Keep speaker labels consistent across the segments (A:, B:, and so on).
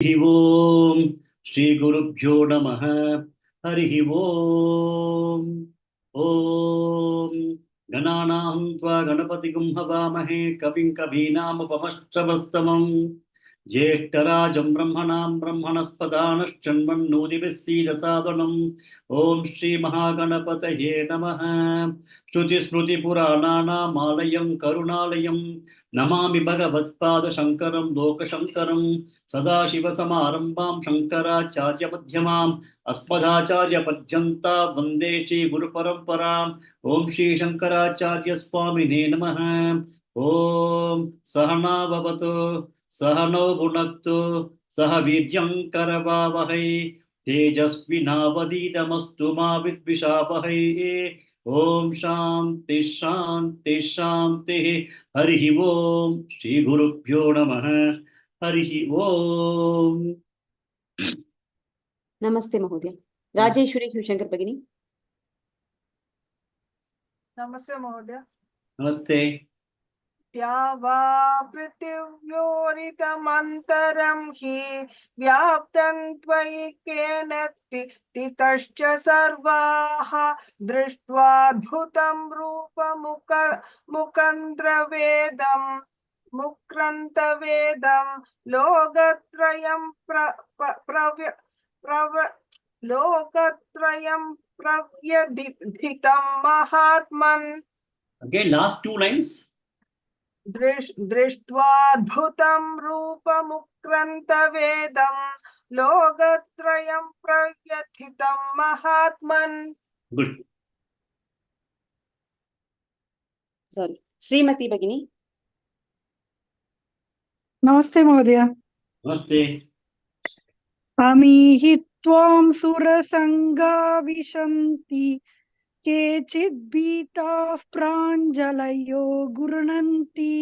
A: हरि ओम श्री गुरुभ्यो नमः। हरि ओम। ओम गणानां त्वा गणपतिगुं हवामहे कविं कवीनामुपमश्रवस्तमं ज्येष्ठराजं ब्रह्मणां ब्रह्मणस्पदानश्चन्वन्नोदिभिः सीदसादनम्। ओम श्री महागणपतये नमः। श्रुतिस्मृतिपुराणानामालयं करुणालयं नमामि भगवत्पादशङ्करं लोकशङ्करं। सदाशिवसमारम्भां शङ्कराचार्यमध्यमाम् अस्मदाचार्यपर्यन्तां वन्दे श्रीगुरुपरम्पराम्। ॐ श्रीशङ्कराचार्यस्वामिने नमः। ॐ सहना भवतु सहनौ भुनक्तु सह वीर्यं करवावहै तेजस्विनावधीतमस्तु मा विद्विषावहै। ॐ शान्ति शान्ति शान्तिः। हरिः ओम श्री गुरुभ्यो नमः। हरिः ओम।
B: नमस्ते महोदय। राजेश्वरी शिवशंकर भगिनी।
C: नमस्ते महोदय।
A: नमस्ते।
C: द्यावा पृथिव्योरिदमन्तरं हि व्याप्तं त्वयि केन तितश्च सर्वाः दृष्ट्वाद्भुतं मुक्रन्तवेदं लोकत्रयं लोकत्रयं प्रव्यथितं महात्मन्।
A: Again, last two lines.
C: दृष्ट्वाद्भुतं रूपमुक्रन्तवेदं लोकत्रयं प्रव्यथितं महात्मन्।
A: Good.
B: Sorry, श्रीमती भगिनी।
D: नमस्ते महोदय।
A: नमस्ते।
D: अमीहि त्वां सुरसङ्गा विशन्ति केचित् भीताः प्राञ्जलयो गृह्णन्ति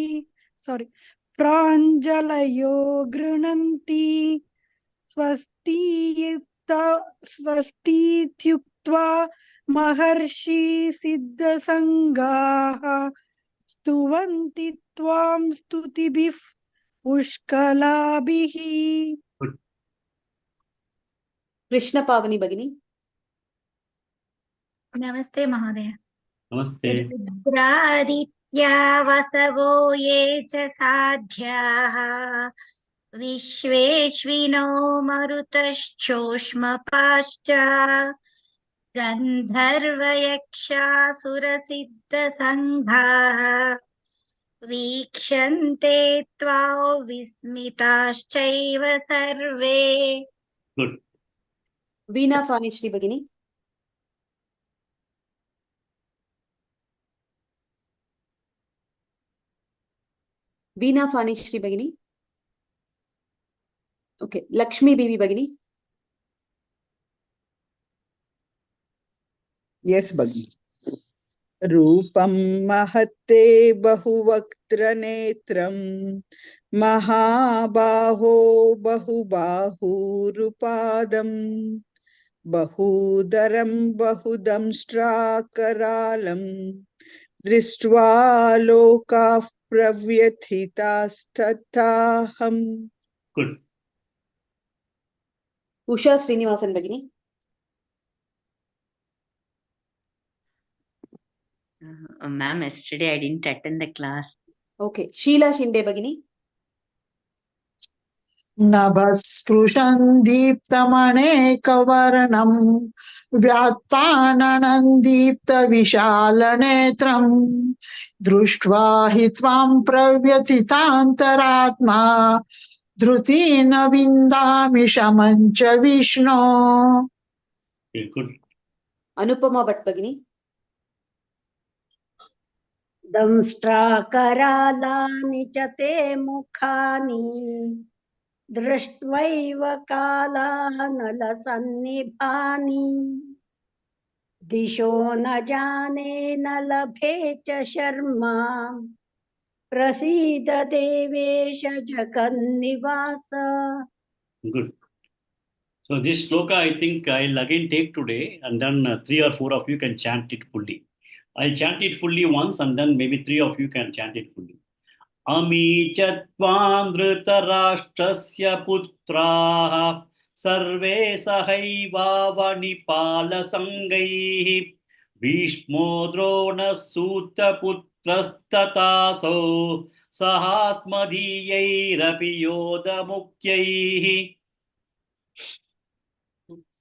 D: स्वस्तीत्युक्त्वा महर्षि सिद्धसङ्गाः स्तुवन्ति त्वां स्तुतिभिः पुष्कलाभिः।
B: कृष्ण पावनी भगिनी।
E: नमस्ते महोदय।
A: नमस्ते।
E: रुद्रादित्या वसवो ये च साध्याः विश्वेश्विनो मरुतश्चोष्मपाश्च गन्धर्वयक्षासुरसिद्धसङ्घाः वीक्षन्ते त्वां विस्मिताश्चैव सर्वे।
A: Good.
B: वीणा फानिश्री भगिनी। वीणा फानिश्री भगिनी। ओके, लक्ष्मी बीवी भगिनी।
F: यस भगिनी। रूपं महत्ते बहुवक्त्र नेत्रं महाबाहो बहुबाहुरुपादं बहुदरं बहुदंष्ट्राकरालं दृष्ट्वा लोकाः प्रव्यथितास्तथाहम्।
A: Good.
B: उषा श्रीनिवासन भगिनी।
G: Ma'am, yesterday I didn't attend the class.
B: Okay, Sheela Shinde भगिनी।
H: नभस्पृशं दीप्तमनेकवर्णं व्यात्ताननं दीप्तविशालनेत्रं दृष्ट्वा हि त्वां प्रव्यथितान्तरात्मा धृतेन विन्दामि शमं च विष्णो।
A: Okay, good.
B: अनुपमा भट्ट भगिनी।
I: दंष्ट्राकरालानि च ते मुखानि दृष्ट्वैव कालानलसन्निभानि दिशो न जाने न लभे च शर्मा प्रसीद देवेश जगन्निवास।
A: Good. So this shloka I think I'll again take today, and then 3 or 4 of you can chant it fully. I'll chant it fully once, and then maybe 3 of you can chant it fully. अमी च त्वां धृतराष्ट्रस्य पुत्राः सर्वे सहैवावनिपालसङ्गैः भीष्मो द्रोणसूतपुत्रस्तथासौ सहास्मदीयैरपि योधमुख्यैः.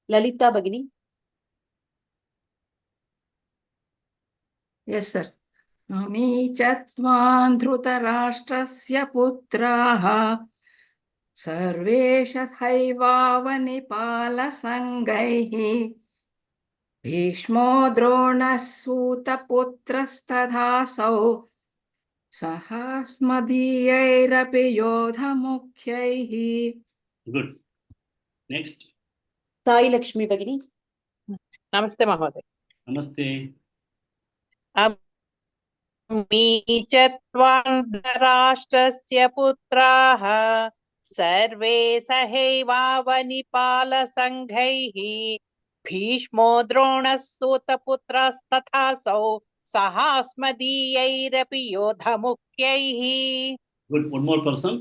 B: Lalita Bhagini.
J: Yes, sir. अमी च त्वां धृतराष्ट्रस्य पुत्राः सर्वे सहैवावनिपालसङ्गैः भीष्मो द्रोणः सूतपुत्रस्तथासौ सहास्मदीयैरपि योधमुख्यैः.
A: Good. Next.
B: Sai Lakshmi Bhagini.
K: नमस्ते महोदय.
A: Namaste.
K: अमी च त्वां धृतराष्ट्रस्य पुत्राः सर्वे सहैवावनिपालसङ्घैः भीष्मो द्रोणः सूतपुत्रस्तथासौ सहास्मदीयैरपि योधमुख्यैः.
A: Good. One more person.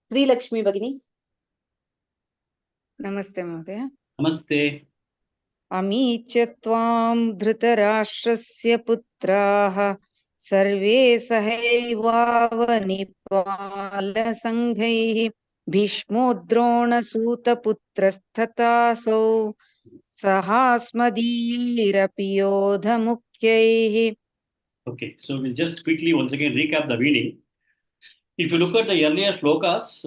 B: Sri Lakshmi Bhagini.
L: नमस्ते महोदय.
A: Namaste.
L: अमी च त्वां धृतराष्ट्रस्य पुत्राः सर्वे सहैवावनिपालसङ्घैः भीष्मो द्रोणसूतपुत्रस्तथासौ सहास्मदीयैरपि योधमुख्यैः.
A: Okay, so we'll just quickly once again recap the meaning. If you look at the earlier shlokas,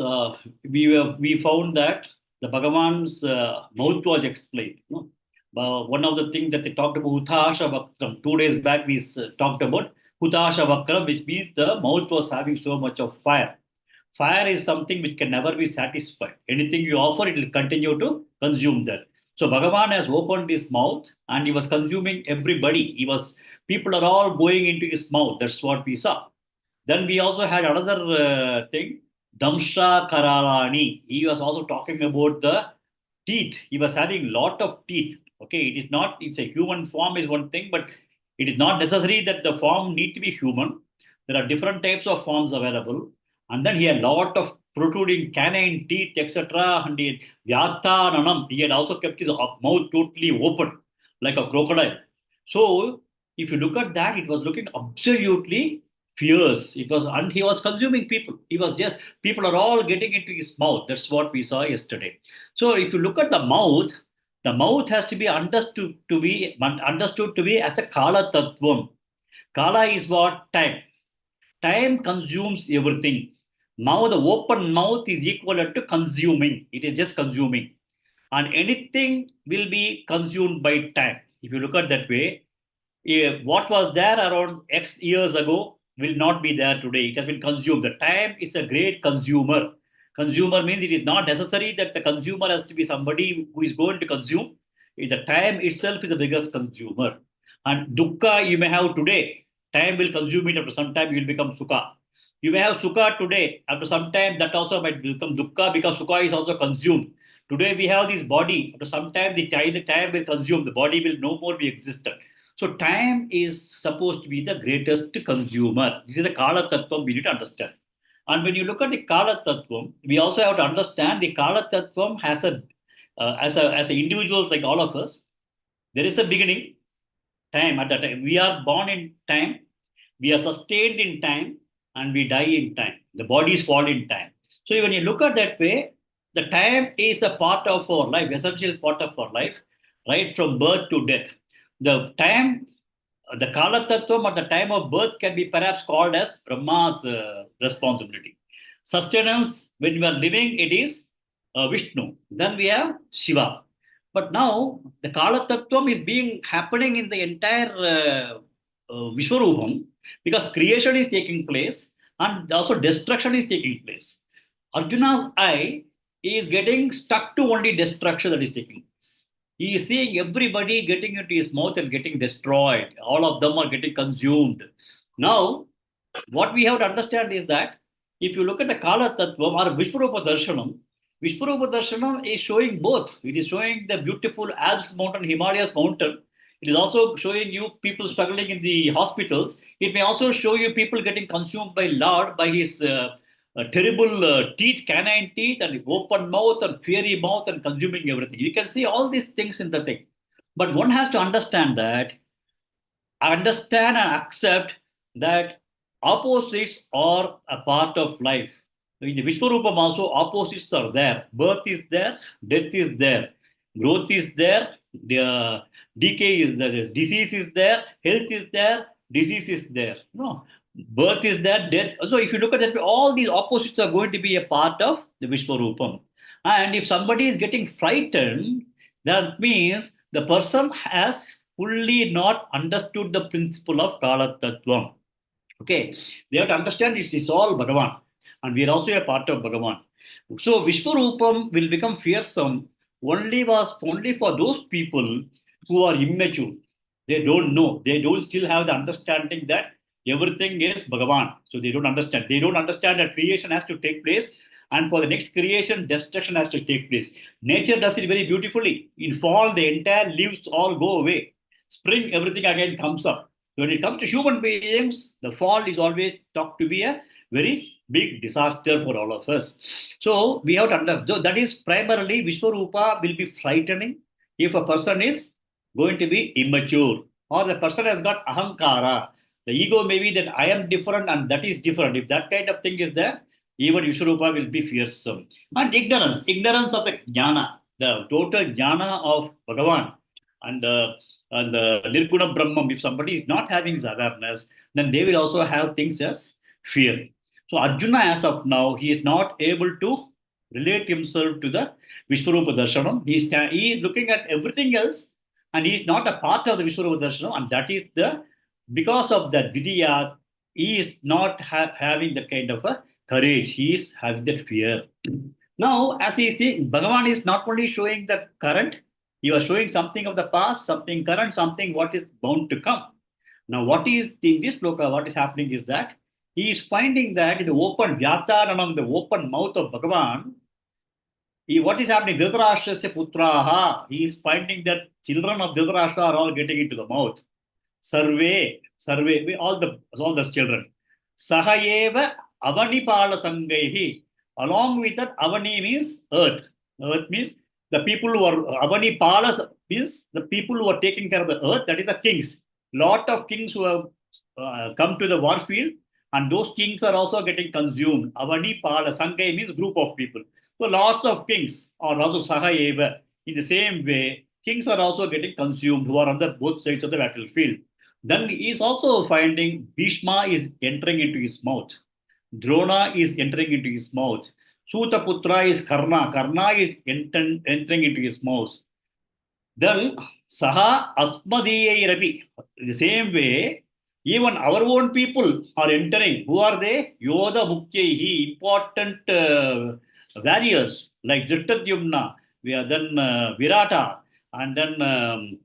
A: we found that the Bhagavan's mouth was explained. No? One of the things that they talked about, Hutasha Vakram. 2 days back, we talked about Hutasha Vakram, which means the mouth was having so much of fire. Fire is something which can never be satisfied. Anything you offer, it will continue to consume that. So Bhagavan has opened his mouth and he was consuming everybody. People are all going into his mouth. That's what we saw. Then we also had another thing, Damsha Karalani. He was also talking about the teeth. He was having a lot of teeth. Okay, it's a human form is one thing, but it is not necessary that the form need to be human. There are different types of forms available. And then he had a lot of protruding canine teeth, etc. And he had also kept his mouth totally open, like a crocodile. So if you look at that, it was looking absolutely fierce. And he was consuming people. People are all getting into his mouth. That's what we saw yesterday. So if you look at the mouth has to be understood to be as a Kala Tattvam. Kala is what? Time. Time consumes everything. Now the open mouth is equivalent to consuming. It is just consuming. And anything will be consumed by time. If you look at that way, what was there around X years ago will not be there today. It has been consumed. The time is a great consumer. Consumer means it is not necessary that the consumer has to be somebody who is going to consume. The time itself is the biggest consumer. And dukkha you may have today. Time will consume it. After some time you will become sukha. You may have sukha today. After some time that also might become dukkha because sukha is also consumed. Today we have this body. After some time the time will consume. The body will no more be existent. So time is supposed to be the greatest consumer. This is the Kala Tattvam we need to understand. And when you look at the Kala Tattvam, we also have to understand the Kala Tattvam has as individuals like all of us, there is a beginning, time at that time. We are born in time, we are sustained in time, and we die in time. The bodies fall in time. So when you look at that way, the time is a part of our life, essential part of our life, right from birth to death. The time, the Kala Tattvam at the time of birth can be perhaps called as Brahma's responsibility. Sustenance, when we are living, it is Vishnu. Then we have Shiva. But now the Kala Tattvam is happening in the entire Vishwarupam because creation is taking place and also destruction is taking place. Arjuna's eye is getting stuck to only destruction that is taking place. He is seeing everybody getting into his mouth and getting destroyed. All of them are getting consumed. Now, what we have to understand is that if you look at the Kala Tattvam or Vishwarupa Darshanam is showing both. It is showing the beautiful Alps mountain, Himalayas mountain. It is also showing you people struggling in the hospitals. It may also show you people getting consumed by Lord by his terrible teeth, canine teeth, and open mouth and fiery mouth and consuming everything. You can see all these things in the thing. But one has to understand and accept that opposites are a part of life. In the Vishwarupam also, opposites are there. Birth is there, death is there, growth is there, the decay is there, disease is there, health is there, disease is there. No, birth is there, death. So if you look at that, all these opposites are going to be a part of the Vishwarupam. And if somebody is getting frightened, that means the person has fully not understood the principle of Kala Tattvam. Okay, they have to understand this is all Bhagavan, and we are also a part of Bhagavan. So Vishwarupam will become fearsome only for those people who are immature. They don't know. They don't still have the understanding that everything is Bhagavan. So they don't understand. They don't understand that creation has to take place, and for the next creation, destruction has to take place. Nature does it very beautifully. In fall, the entire leaves all go away. Spring, everything again comes up. When it comes to human beings, the fall is always thought to be a very big disaster for all of us. So we have to understand. So that is primarily Vishwarupa will be frightening if a person is going to be immature or the person has got ahankara. The ego may be that I am different and that is different. If that kind of thing is there, even Vishwarupa will be fearsome. And ignorance of the jnana, the total jnana of Bhagavan and the Nirguna Brahman. If somebody is not having this awareness, then they will also have things as fear. So Arjuna, as of now, he is not able to relate himself to the Vishwarupa Darshanam. He is looking at everything else and he is not a part of the Vishwarupa Darshanam, and that is because of that Vidya, he is not having that kind of a courage. He is having that fear. Now, as he see, Bhagavan is not only showing the current, he was showing something of the past, something current, something what is bound to come. Now, what is in this shloka, what is happening is that he is finding that in the open Vyataranam, the open mouth of Bhagavan, what is happening? Dhritarashtrasya putraha. He is finding that children of Dhritarashtra are all getting into the mouth. Sarve, all the children. Sahayeva avanipala sangaihi. Along with that, avani means earth. Earth means the people who are avanipalas means the people who are taking care of the earth. That is the kings. Lot of kings who have come to the war field, and those kings are also getting consumed. Avanipala sangai means group of people. So lots of kings are also sahayeva. In the same way, kings are also getting consumed who are on the both sides of the battlefield. Then he is also finding Bhishma is entering into his mouth. Drona is entering into his mouth. Sutaputra is Karna. Karna is entering into his mouth. Then Saha Asmadiyai Rapi. The same way, even our own people are entering. Who are they? Yoda Mukhyahi, important warriors like Drishtadyumna, then Virata, and then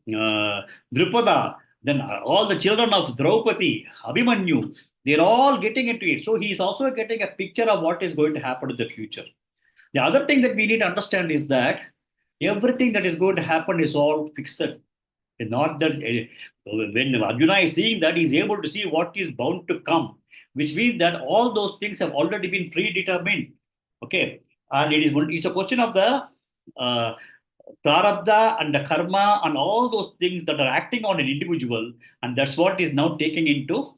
A: Drupada, then all the children of Draupadi, Abhimanyu, they're all getting into it. So he is also getting a picture of what is going to happen in the future. The other thing that we need to understand is that everything that is going to happen is all fixed. Not that when Arjuna is seeing that, he is able to see what is bound to come, which means that all those things have already been predetermined. Okay, and it's a question of the prarabdha and the karma and all those things that are acting on an individual, and that's what is now taking into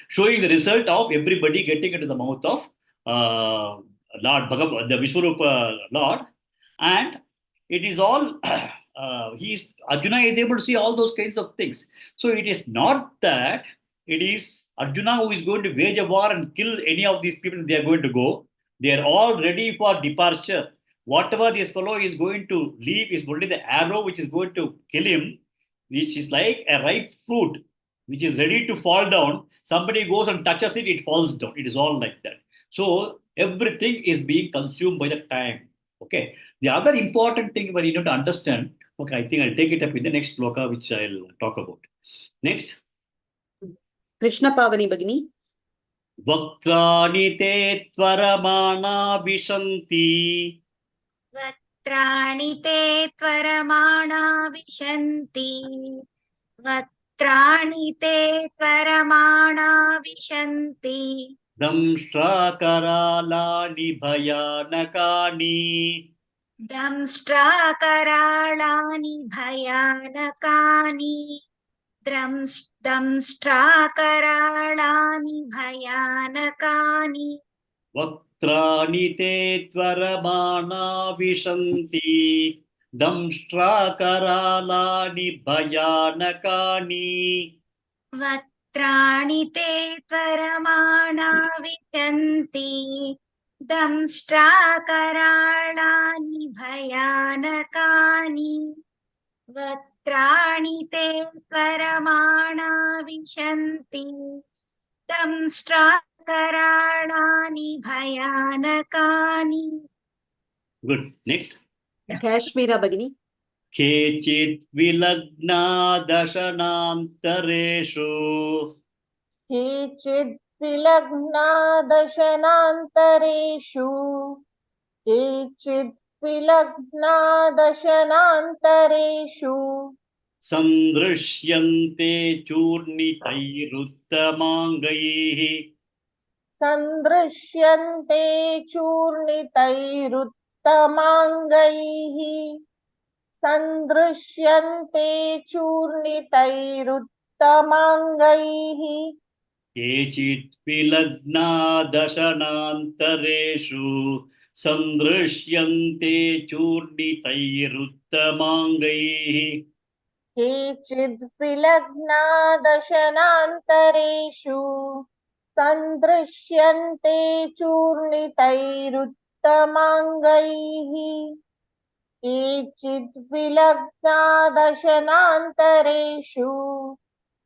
A: showing the result of everybody getting into the mouth of Lord Bhagavan, the Vishwarupa Lord, and it is all Arjuna is able to see all those kinds of things. So it is not that it is Arjuna who is going to wage a war and kill any of these people. They are going to go. They are all ready for departure. Whatever this fellow is going to leave is only the arrow which is going to kill him, which is like a ripe fruit which is ready to fall down. Somebody goes and touches it, it falls down. It is all like that. So everything is being consumed by the time. Okay. The other important thing that you need to understand, okay, I think I'll take it up in the next shloka, which I'll talk about. Next.
B: Krishna Pavani Bhagini.
A: Vaktrani te tvaramana vishanti.
E: Vaktrani te tvaramana vishanti. वक्त्राणि ते त्वरमाणा विशन्ति
A: दंष्ट्राकरालानि भयानकानि
E: दंष्ट्राकराळानि भयानकानि दंष्ट्राकराळानि भयानकानि
A: वक्त्राणि ते त्वरमाणा विशन्ति दंष्ट्राकरालानि भयानकानि
E: वक्त्राणि ते त्वरमाणा विशन्ति दंष्ट्राकराळानि भयानकानि वक्त्राणि ते त्वरमाणा विशन्ति दंष्ट्राकराळानि भयानकानि.
A: Good. Next.
B: Kashmira Bhagini.
A: केचित् विलग्ना दशनान्तरेषु
K: केचिद् विलग्ना दशनान्तरेषु केचिद् विलग्ना दशनान्तरेषु
A: सन्दृश्यन्ते चूर्णितैरुत्तमाङ्गैः
K: सन्दृश्यन्ते चूर्णितैरुत्तमाङ्गैः सन्दृश्यन्ते चूर्णितैरुत्तमाङ्गैः
A: केचित् विलग्ना दशनान्तरेषु सन्दृश्यन्ते चूर्णितैरुत्तमाङ्गैः
K: केचिद् विलग्ना दशनान्तरेषु सन्दृश्यन्ते चूर्णितैरुत्तमाङ्गैः केचिद् विलग्ना दशनान्तरेषु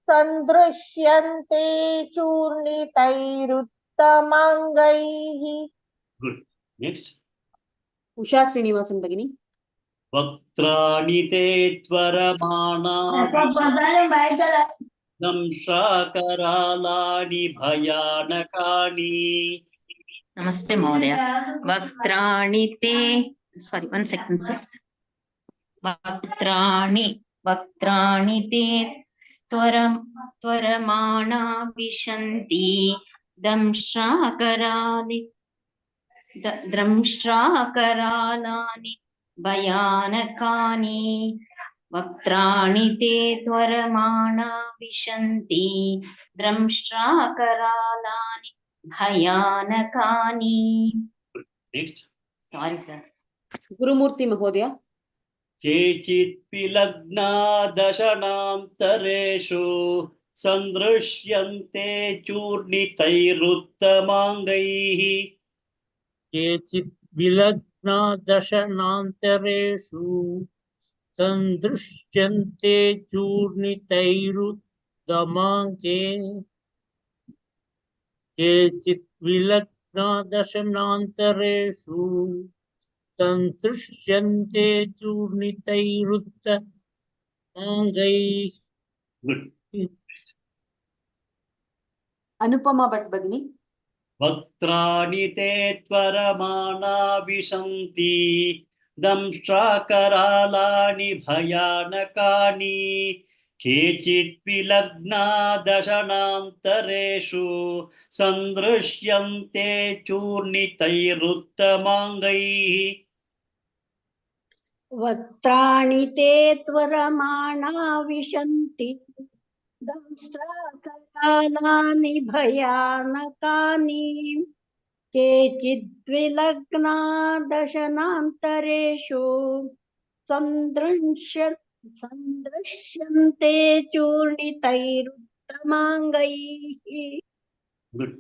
K: सन्दृश्यन्ते चूर्णितैरुत्तमाङ्गैः.
A: Good. Next.
B: Usha Srinivasan Bhagini.
A: वक्त्राणि ते त्वरमाणा दंष्ट्राकरालानि भयानकानि
G: Namaste Mahodaya. Vaktrani te, sorry, 1 second, sir. Vaktrani te tvaramana vishanti damshrakaralani भयानकानि वक्त्राणि ते त्वरमाणा विशन्ति दंष्ट्राकरालानि भयानकानि.
A: Next.
G: Sorry, sir.
B: Gurumurthy Mahodaya.
A: केचित् विलग्ना दशनान्तरेषु सन्दृश्यन्ते चूर्णितैरुत्तमाङ्गैः
M: केचित् विलग्ना दशनान्तरेषु सन्दृश्यन्ते चूर्णितैरुत्तमाङ्गे केचित् विलग्ना दशनान्तरेषु सन्दृश्यन्ते चूर्णितैरुत्तमाङ्गैः.
A: Good.
B: Anupama Bhatt Bhagini.
A: वक्त्राणि ते त्वरमाणा विशन्ति दंष्ट्राकरालानि भयानकानि केचित् विलग्ना दशनान्तरेषु सन्दृश्यन्ते चूर्णितैरुत्तमाङ्गैः
I: वक्त्राणि ते त्वरमाणा विशन्ति दंष्ट्राकरालानि भयानकानि केचिद्विलग्ना दशनान्तरेषु सन्दृश्यन्ते चूर्णितैरुत्तमाङ्गैः.
A: Good.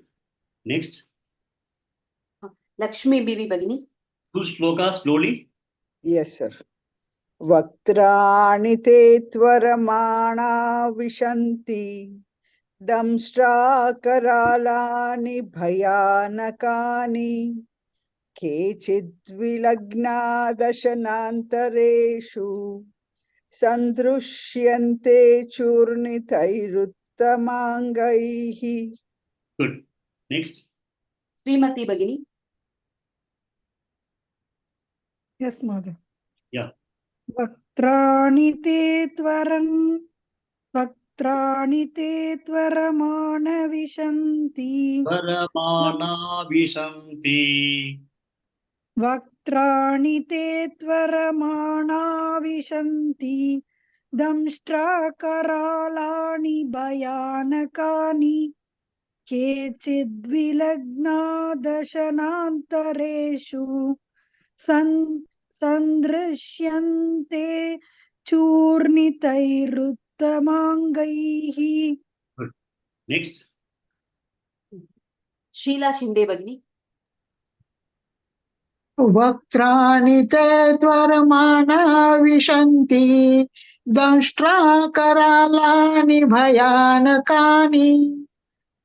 A: Next.
B: Lakshmi Bibi Bhagini.
A: Two shlokas slowly.
F: Yes, sir. वक्त्राणि ते त्वरमाणा विशन्ति दंष्ट्राकरालानि भयानकानि केचिद् विलग्ना दशनान्तरेषु सन्दृश्यन्ते चूर्णितैरुत्तमाङ्गैः.
A: Good. Next.
B: Srimati Bhagini.
D: Yes, Mother.
A: Yeah.
D: वक्त्राणि ते त्वरन् वक्त्राणि ते त्वरमाण विशन्ति
A: Paramana Vishanti.
D: वक्त्राणि ते त्वरमाणा विशन्ति दंष्ट्राकरालानि भयानकानि केचिद्विलग्ना दशनान्तरेषु सन्दृश्यन्ते चूर्णितैरुत्तमाङ्गैः.
A: Good. Next.
B: शीला शिंदे भगिनी.
H: वक्त्राणि ते त्वरमाणा विशन्ति दंष्ट्राकरालानि भयानकानि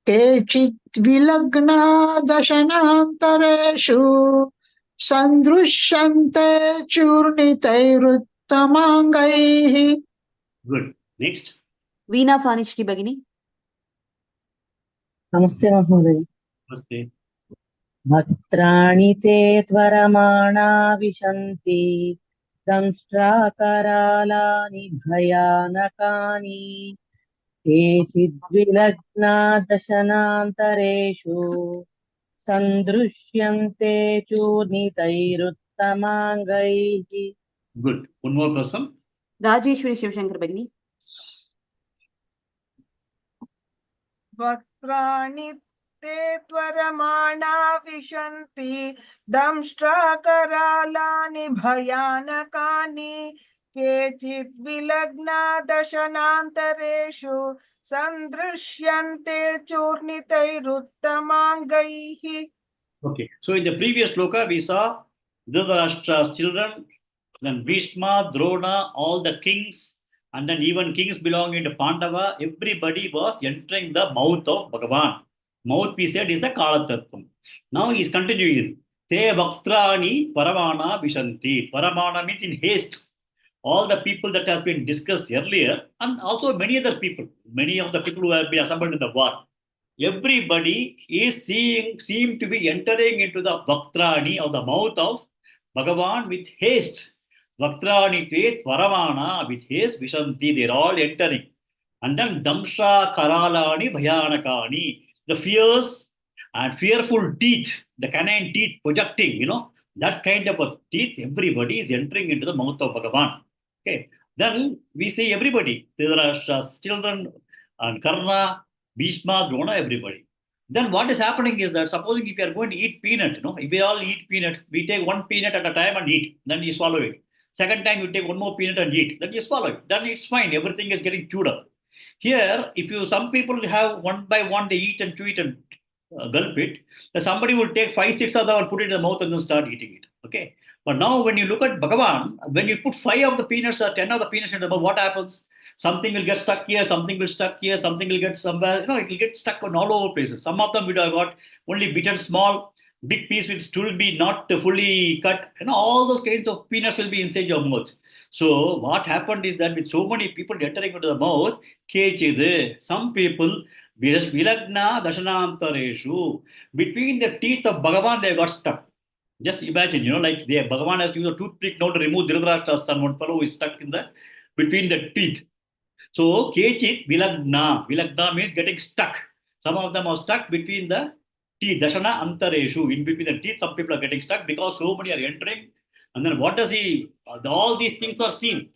H: केचित् विलग्ना दशनान्तरेषु सन्दृश्यन्ते चूर्णितैरुत्तमाङ्गैः.
A: Good. Next.
B: वीणा फानिश्री भगिनी.
M: नमस्ते महोदय.
A: Namaste.
M: वक्त्राणि ते त्वरमाणा विशन्ति दंष्ट्राकरालानि भयानकानि केचिद्विलग्ना दशनान्तरेषु सन्दृश्यन्ते चूर्णितैरुत्तमाङ्गैः.
A: Good. One more person.
B: Rajeshwari Shivshankar भगिनी.
C: वक्त्राणि ते त्वरमाणा विशन्ति दंष्ट्राकरालानि भयानकानि केचित् विलग्ना दशनान्तरेषु सन्दृश्यन्ते चूर्णितैरुत्तमाङ्गैः.
A: Okay. So in the previous shloka, we saw Dhritarashtra's children, then Bhishma, Drona, all the kings, and then even kings belonging to Pandava, everybody was entering the mouth of Bhagavan. Mouth, we said, is the Kalatattvam. Now he is continuing. Te Bhaktrani Paramana Vishanti. Paramana means in haste. All the people that has been discussed earlier, and also many other people, many of the people who have been assembled in the war. Everybody is seem to be entering into the Bhaktrani of the mouth of Bhagavan with haste. Bhaktrani te Tvaramana, with haste, Vishanti, they're all entering. And then Damsha Karalani Bhayanakani, the fierce and fearful teeth, the canine teeth projecting, that kind of a teeth, everybody is entering into the mouth of Bhagavan. Okay. Then we see everybody, Dhritarashtra's children and Karna, Bhishma, Drona, everybody. Then what is happening is that supposing if you are going to eat peanut, if we all eat peanut, we take one peanut at a time and eat, then you swallow it. Second time you take one more peanut and eat, then you swallow it. Then it's fine, everything is getting chewed up. Here, some people have one by one, they eat and chew it and gulp it. Somebody will take 5, 6 of them and put it in the mouth and then start eating it. Okay. But now when you look at Bhagavan, when you put 5 of the peanuts or 10 of the peanuts in the mouth, what happens? Something will get stuck here, something will stuck here, something will get somewhere, it will get stuck on all over places. Some of them would have got only bitten small, big piece will still be not fully cut. All those kinds of peanuts will be inside your mouth. So what happened is that with so many people entering into the mouth, some people, Vilagna Dashanantareshu, between the teeth of Bhagavan, they got stuck. Just imagine, like Bhagavan has used a toothpick now to remove Dhritarashtra's son. One fellow is stuck in between the teeth. So, Kechit Vilagna. Vilagna means getting stuck. Some of them are stuck between the teeth. Dashana Antareshu. In between the teeth, some people are getting stuck because so many are entering. And then what does he? All these things are seen.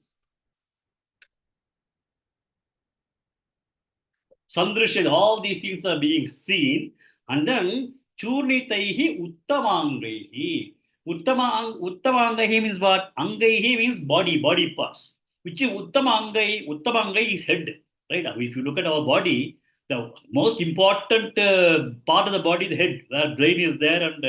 A: Sandrisha, all these things are being seen. And then Churnitaihi Uttamangaihi. Uttamangai means what? Angaihi means body parts. Which is Uttamangai is head. Right? If you look at our body, the most important part of the body is the head, where brain is there and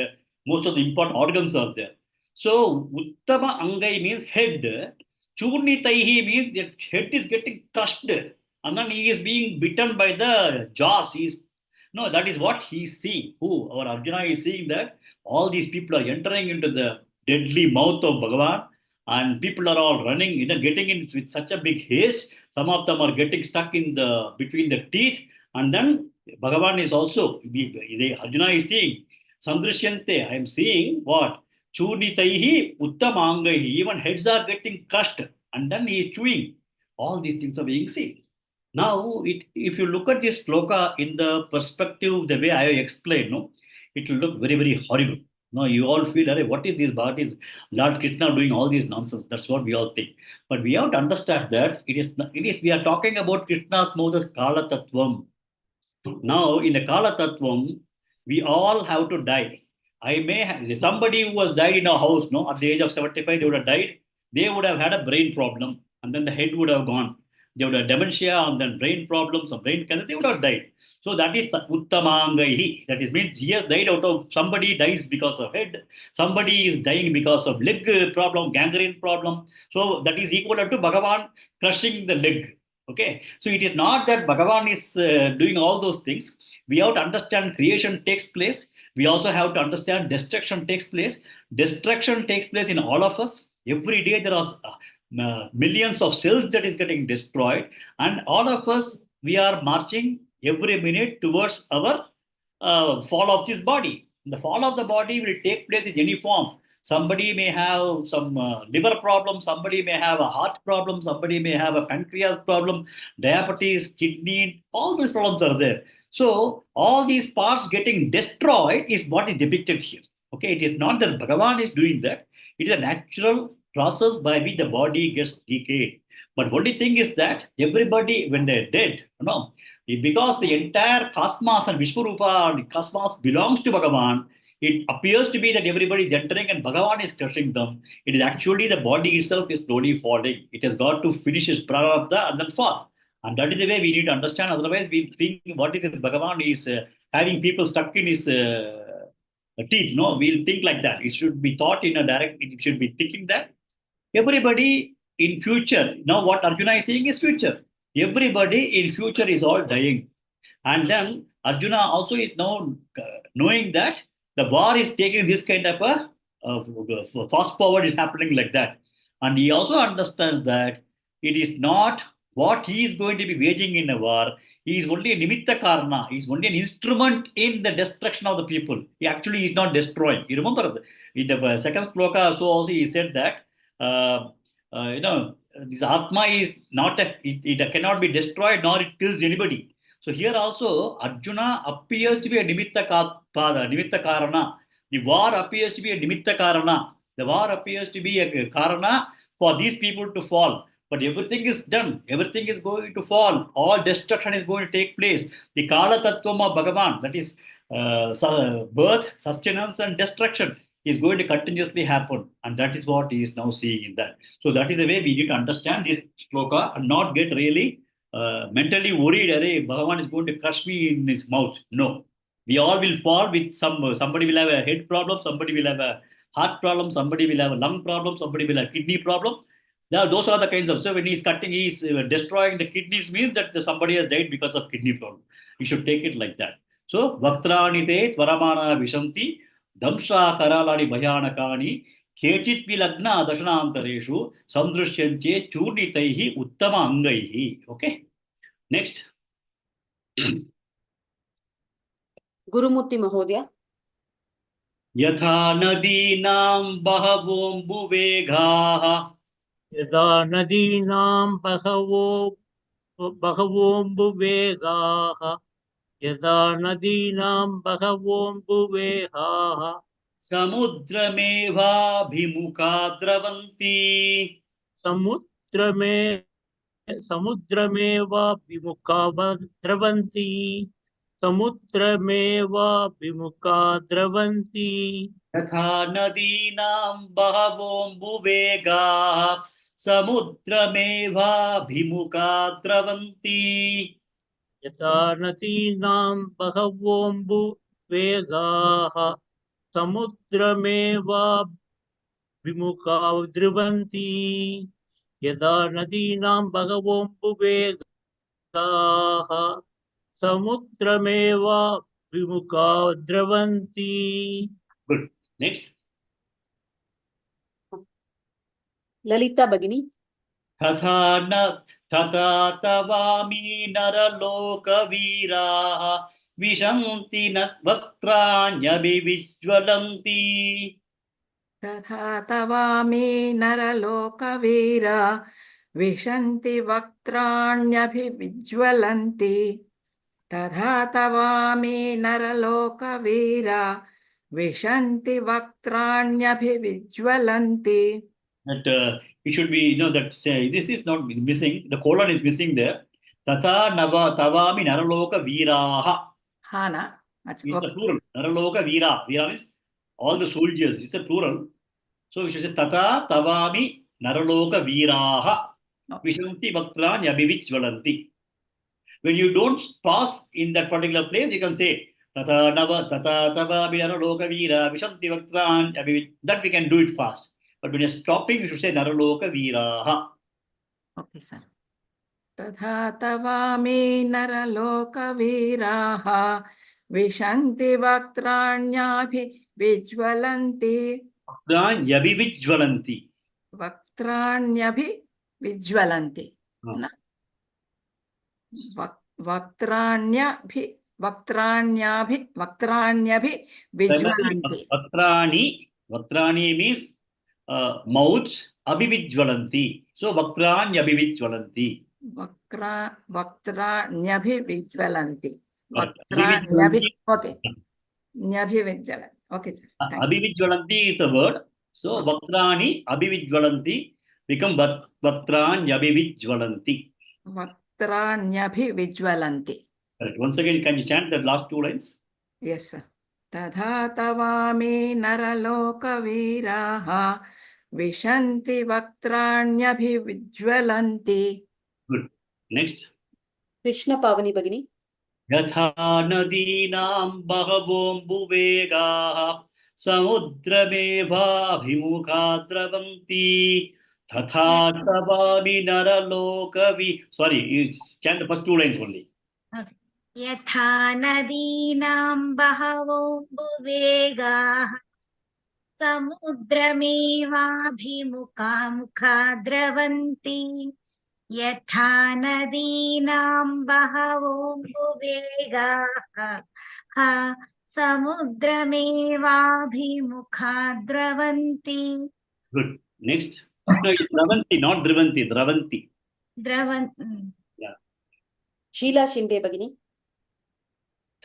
A: most of the important organs are there. So Uttama Angai means head. Churnitaihi means that head is getting crushed. And then he is being bitten by the jaws. That is what he is seeing. Our Arjuna is seeing that all these people are entering into the deadly mouth of Bhagavan, and people are all running, getting in with such a big haste. Some of them are getting stuck in between the teeth, and then Bhagavan is also, Arjuna is seeing, Sandrishyante, I am seeing what? Churnitaihi Uttamangaihi, even heads are getting crushed, and then he is chewing. All these things are being seen. Now, if you look at this sloka in the perspective, the way I explained, no, it will look very, very horrible. No, you all feel, "Arey, what is this? What is Lord Krishna doing all these nonsense?" That's what we all think. But we have to understand that we are talking about Krishna's mouth as Kala Tattvam. Now, in the Kala Tattvam, we all have to die. I may have somebody who was died in a house, no, at the age of 75, they would have died. They would have had a brain problem, and then the head would have gone. They would have dementia and then brain problems or brain cancer, they would have died. So that is Uttamangai. That is means he has died out of somebody dies because of head, somebody is dying because of leg problem, gangrene problem. So that is equal to Bhagavan crushing the leg. Okay, so it is not that Bhagavan is doing all those things. We have to understand creation takes place. We also have to understand destruction takes place. Destruction takes place in all of us. Every day there are millions of cells that is getting destroyed, and all of us we are marching every minute towards our fall of this body. The fall of the body will take place in any form. Somebody may have some liver problem, somebody may have a heart problem, somebody may have a pancreas problem, diabetes, kidney, all these problems are there. So all these parts getting destroyed is what is depicted here. Okay, it is not that Bhagavan is doing that. It is a natural process by which the body gets decayed. But only thing is that everybody, when they're dead, because the entire cosmos and Vishwarupa and cosmos belongs to Bhagavan, it appears to be that everybody is entering and Bhagavan is crushing them. It is actually the body itself is slowly falling. It has got to finish its prarabdha and then fall. And that is the way we need to understand. Otherwise, we think what is this Bhagavan is having people stuck in his teeth. No, we'll think like that. It should be thought in a direct, it should be thinking that everybody in future, now what Arjuna is saying is future. Everybody in future is all dying. And then Arjuna also is now knowing that the war is taking this kind of a fast forward is happening like that. And he also understands that it is not what he is going to be waging in a war. He is only a nimitta karna. He is only an instrument in the destruction of the people. He actually is not destroying. You remember in the second sloka also he said that this Atma is not it cannot be destroyed nor it kills anybody. So here also Arjuna appears to be a nimitta karana. The war appears to be a nimitta karana. The war appears to be a karana for these people to fall. But everything is done. Everything is going to fall. All destruction is going to take place. The Kala Tattvam of Bhagavan, that is birth, sustenance, and destruction, is going to continuously happen. And that is what he is now seeing in that. So that is the way we need to understand this sloka and not get really mentally worried, Bhagavan is going to crush me in his mouth. No. We all will fall with somebody will have a head problem, somebody will have a heart problem, somebody will have a lung problem, somebody will have kidney problem. Those are the kinds of, so when he's cutting, he's destroying the kidneys means that somebody has died because of kidney problem. You should take it like that. So, Vaktrani te tvaramana vishanti, damsha karalani bhayanakani, kechit vilagna dashanantareshu, samdrushyanche churnitaihi uttama angaihi. Okay. Next.
B: Gurumurti Mahodaya.
A: Yatha nadinam bahavombuvegaha.
N: यदा नदीनां बहवोऽम्बुवेगाः यदा नदीनां बहवोऽम्बुवेगाः
A: समुद्रमेवाभिमुखा द्रवन्ति
N: समुद्रमेवाभिमुखा द्रवन्ति
A: यथा नदीनां बहवोऽम्बुवेगाः समुद्रमेवाभिमुखा द्रवन्ति
N: यथा नदीनां बहवोऽम्बुवेगाः समुद्रमेवाभिमुखा द्रवन्ति यदा नदीनां बहवोऽम्बुवेगाः समुद्रमेवाभिमुखा द्रवन्ति.
A: Good. Next.
B: Lalita Bhagini.
A: तथा तवामी नरलोकवीराः विशन्ति न वक्त्राण्यभिविज्वलन्ति
J: तथा तवामी नरलोकवीरा विशन्ति वक्त्राण्यभिविज्वलन्ति तथा तवामि नरलोकवीरा विशन्ति वक्त्राण्यभिविज्वलन्ति.
A: That it should be, that this is not missing. The colon is missing there. Tata tavami naraloka viraha.
J: Hana.
A: It's the plural. Naraloka vira. Vira means all the soldiers. It's a plural. So we should say tata tavami naraloka viraha. Vishanti bhaktran yabhivijvalanti. When you don't pause in that particular place, you can say tata tavami naraloka vira vishanti bhaktran yabhivij. That we can do it fast. But when you're stopping, you should say naraloka viraha.
J: Okay, sir. Tadha tavami naraloka viraha vishanti vaktranyabhi vijvalanti.
A: Yabi vijvalanti.
J: Vaktranyabhi vijvalanti. Vaktranyabhi vijvalanti.
A: Vaktrani means mouths. Abhivijvalanti. So vaktranyabi vijvalanti.
J: Vaktranyabi vijvalanti. Okay. Nyabhi vijvalanti. Okay, sir.
A: Abhivijvalanti is the word. So vaktrani abhivijvalanti become vaktranyabi vijvalanti.
J: Vaktranyabi vijvalanti.
A: Correct. Once again, can you chant the last two lines?
J: Yes, sir. Tadha tavami naraloka viraha vishanti vaktranyabhi vijvalanti.
A: Good. Next.
B: Krishna Pavani Bhagini.
A: Yatha nadinam bahavombuvegaha samudrameva bhimukha dravanti tatha tavami naralokavi. Sorry, you chant the first two lines only.
E: यथा नदीनां बहवोऽम्बुवेगाः समुद्रमेवाभिमुखा द्रवन्ति यथा नदीनां बहवोऽम्बुवेगाः समुद्रमेवाभिमुखा द्रवन्ति.
A: Good. Next. No, it's dravanti, not drivanti. Dravanti.
B: Yeah. Sheila Shinde Bhagini.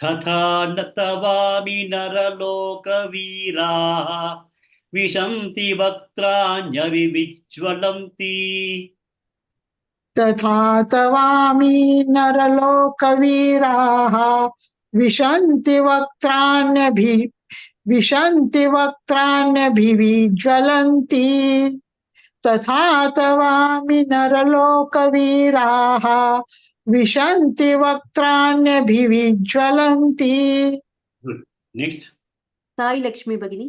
A: Tatha natavami naraloka viraha vishanti vaktranyabhi vijvalanti.
H: तथा तवामि नरलोकवीराः विशन्ति वक्त्राण्यभिज्वलन्ति तथा तवामि नरलोकवीराः विशन्ति वक्त्राण्यभिज्वलन्ति.
A: Good. Next.
B: Sai Lakshmi Bhagini.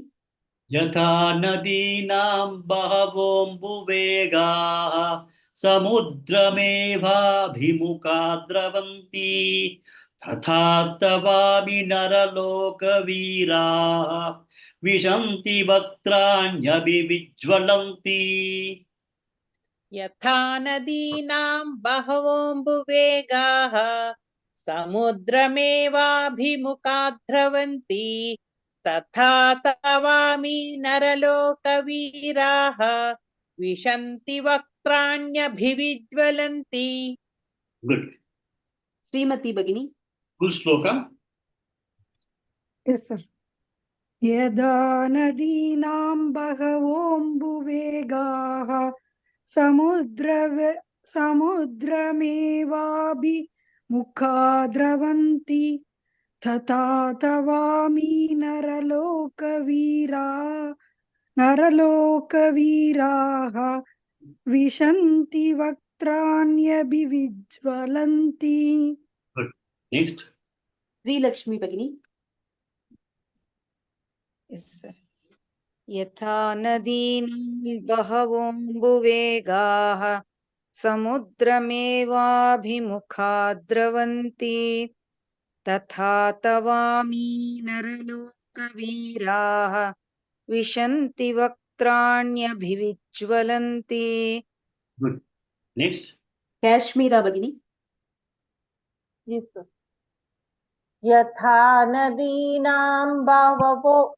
A: Yatha nadinam bahavombuvegaha samudrameva bhimukha dravanti tatha tavami naraloka viraha vishanti vaktranyabhi vijvalanti.
O: यथा नदीनां बहवोऽम्बुवेगाः समुद्रमेवाभिमुखा द्रवन्ति तथा तवामि नरलोकवीराः विशन्ति वक्त्राण्यभिविज्वलन्ति.
A: Good.
B: Srimati Bhagini.
A: Full shloka.
D: Yes, sir. यदा नदीनां बहवोऽम्बुवेगाः समुद्रमेवाभिमुखा द्रवन्ति तथा तवामि नरलोकवीराः विशन्ति वक्त्राण्यभिविज्वलन्ति.
A: Good. Next.
B: Sri Lakshmi Bhagini.
L: Yes, sir. यथा नदीनां बहवोऽम्बुवेगाः समुद्रमेवाभिमुखा द्रवन्ति तथा तवामि नरलोकवीराः विशन्ति वक्त्राण्यभिविज्वलन्ति.
A: Good. Next.
B: Kashmira Bhagini.
K: Yes, sir. यथा नदीनां बहवोऽम्बुवेगाः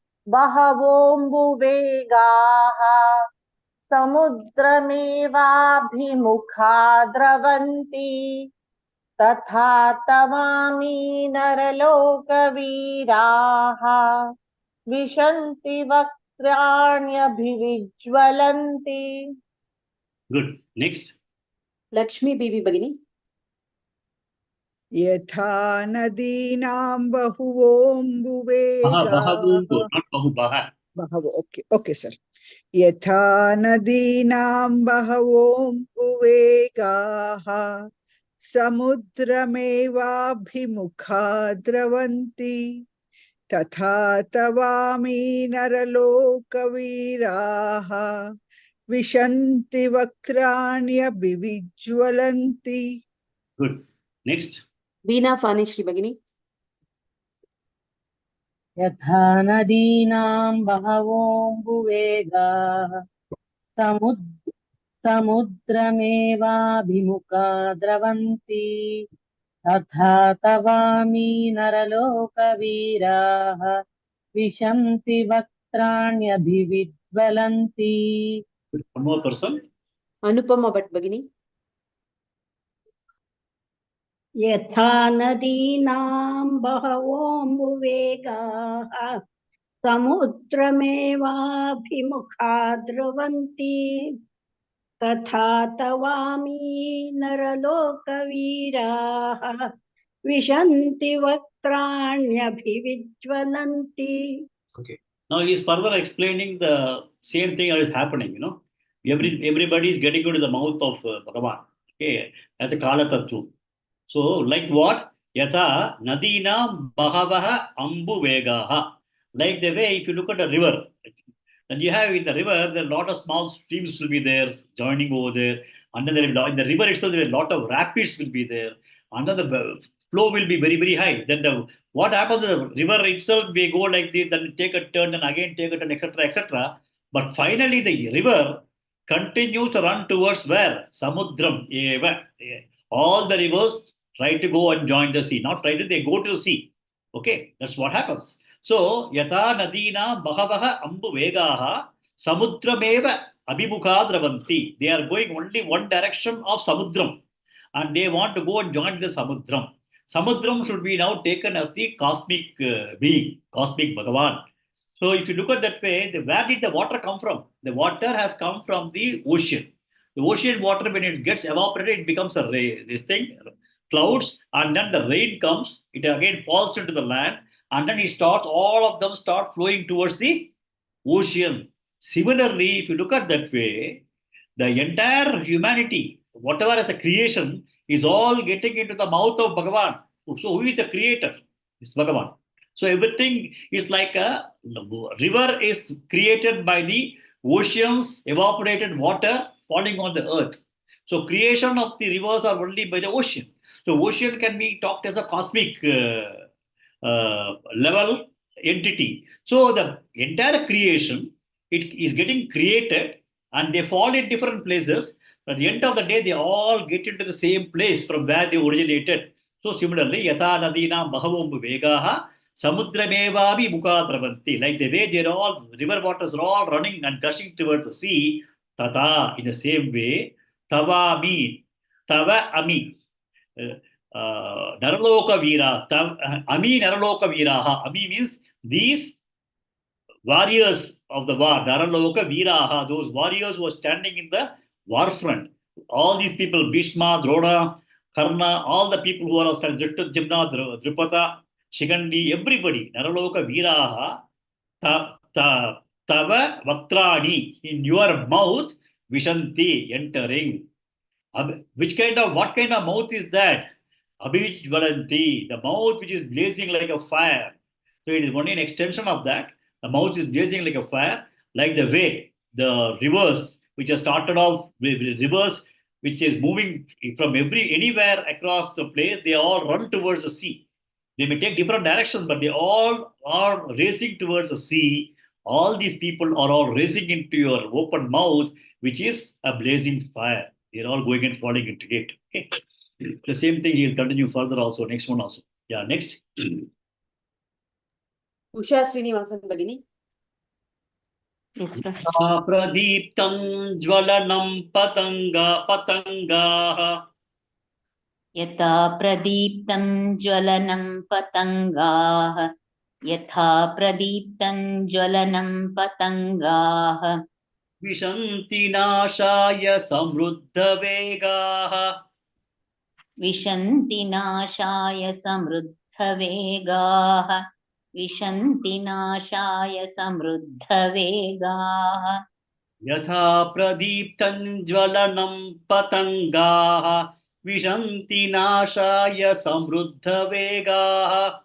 M: समुद्रमेवाभिमुखा द्रवन्ति तथा तवामि नरलोकवीराः विशन्ति वक्त्राण्यभिविज्वलन्ति.
A: Good. Next.
B: Lakshmi Bibi Bhagini.
F: यथा नदीनां बहुवोऽम्बुवेगाः
A: Bahavungu, not Bahubaha.
F: बहवो ओके सर यथा नदीनां बहवोऽम्बुवेगाः समुद्रमेवाभिमुखा द्रवन्ति तथा तवामि नरलोकवीराः विशन्ति वक्त्राण्यभिविज्वलन्ति.
A: Good. Next.
B: Veena Fanishri Bhagini.
M: यथा नदीनां बहवोऽम्बुवेगाः समुद्रमेवाभिमुखा द्रवन्ति तथा तवामि नरलोकवीराः विशन्ति वक्त्राण्यभिविज्वलन्ति.
A: One more person.
B: Anupama Bhatt Bhagini.
I: यथा नदीनां बहवोऽम्बुवेगाः समुद्रमेवाभिमुखा द्रवन्ति तथा तवामि नरलोकवीराः विशन्ति वक्त्राण्यभिविज्वलन्ति.
A: Okay. Now he is further explaining the same thing that is happening. Everybody is getting into the mouth of Bhagavan. Okay, that's a Kala Tattva. So, like what? Yatha Nadina Bahavaha Ambu Vegaha. Like the way, if you look at a river, and you have in the river, there are a lot of small streams will be there, joining over there. And then in the river itself, there are a lot of rapids will be there. And then the flow will be very, very high. Then what happens to the river itself may go like this, then take a turn, and again take a turn, etc., etc. But finally, the river continues to run towards where? Samudram. All the rivers try to go and join the sea. Not try to, they go to the sea. Okay, that's what happens. So, yatha nadina bahavaha ambu vegaha samudrameva abhimukha dravanti. They are going only one direction of samudram. And they want to go and join the samudram. Samudram should be now taken as the cosmic being, cosmic Bhagavan. So, if you look at that way, where did the water come from? The water has come from the ocean. The ocean water, when it gets evaporated, it becomes clouds, and then the rain comes, it again falls into the land, and then all of them start flowing towards the ocean. Similarly, if you look at that way, the entire humanity, whatever is a creation, is all getting into the mouth of Bhagavan. So who is the creator? It's Bhagavan. So everything is like a river is created by the ocean's evaporated water falling on the earth. So creation of the rivers are only by the ocean. So ocean can be talked as a cosmic level entity. So the entire creation, it is getting created and they fall in different places. At the end of the day, they all get into the same place from where they originated. So similarly, yatha nadina bahavombu vegaha samudramevabi mukha travanti. Like the way they're all, river waters are all running and gushing towards the sea, tata, in the same way, tavami, tava ami. Naraloka Veera, Ami Naraloka Veeraha. Ami means these warriors of the war, Naraloka Veeraha, those warriors who are standing in the war front. All these people, Bhishma, Drona, Karna, all the people who are Jimna, Drupata, Shikandi, everybody, Naraloka Veeraha, Tava Vaktrani, in your mouth, Vishanti, entering. What kind of mouth is that? Abhijvalanti, the mouth which is blazing like a fire. So it is only an extension of that. The mouth is blazing like a fire, like the way the rivers, which are started off with rivers, which is moving from anywhere across the place, they all run towards the sea. They may take different directions, but they all are racing towards the sea. All these people are all racing into your open mouth, which is a blazing fire. They're all going and falling into it. Okay. The same thing he will continue further also, next one also. Yeah, next.
B: Usha Srinivasan Bhagini.
G: Yes, sir.
A: प्रदीप्तं ज्वलनं पतंगाः
G: यथा प्रदीप्तं ज्वलनं पतङ्गाः यथा प्रदीप्तं ज्वलनं पतङ्गाः
A: विशन्ति नाशाय समृद्धवेगाः
G: विशन्ति नाशाय समृद्धवेगाः विशन्ति नाशाय समृद्धवेगाः
A: यथा प्रदीप्तं ज्वलनं पतंगाः विशन्ति नाशाय समृद्धवेगाः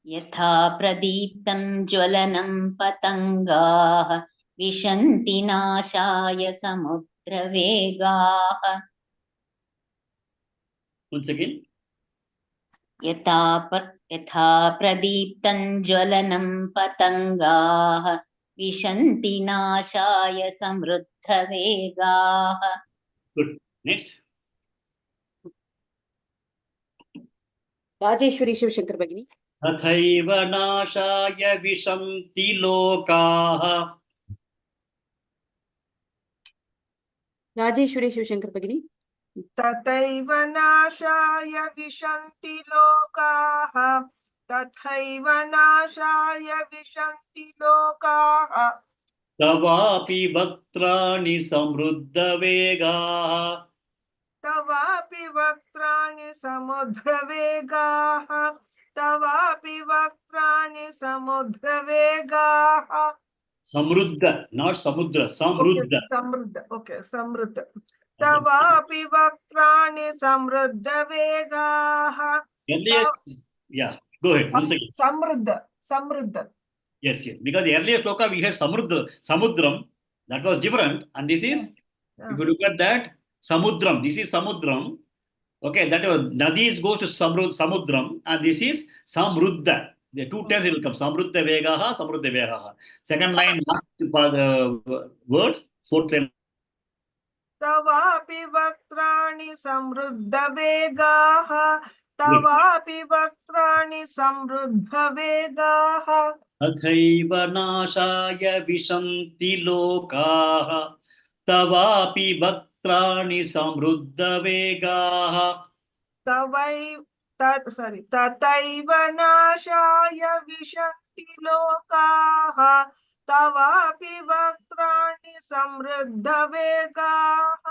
G: यथा प्रदीप्तं ज्वलनं पतङ्गाः विशन्ति नाशाय समुद्रवेगाः
A: Once again.
G: यथा प्रदीप्तं ज्वलनं पतङ्गाः विशन्ति नाशाय समृद्धवेगाः.
A: Good. Next.
B: राजेश्वरी शिवशंकर भगिनी.
A: तथैव नाशाय विशन्ति लोकाः.
B: राजेश्वरी शिवशंकर भगिनी.
C: तथैव नाशाय विशन्ति लोकाः तथैव नाशाय विशन्ति लोकाः
A: तवापि वक्त्राणि समृद्धवेगाः.
C: तवापि वक्त्राणि समुद्रवेगाः तवापि वक्त्राणि समुद्रवेगाः
A: समृद्ध, not samudra, samruddha.
C: समृद्ध, ओके समृद्ध. तवापि वक्त्राणि समृद्धवेगाः.
A: Yeah, go ahead. Once again.
C: समृद्ध.
A: Yes. Because the earlier shloka we had samudram, that was different, and this is, if you look at that, samudram. This is samudram. Okay, that was nadis goes to samudram, and this is samruddha. The two times it will come samruddha vegaha, samruddha vegaha. Second line, last word, fourth line.
C: तवापि वक्त्राणि समृद्धवेगाः तवापि वक्त्राणि समृद्धवेगाः
A: तथैव नाशाय विशन्ति लोकाः तवापि वक्त्राणि समृद्धवेगाः.
C: तथैव नाशाय विशन्ति लोकाः तवापि वक्त्राणि समृद्धवेगाः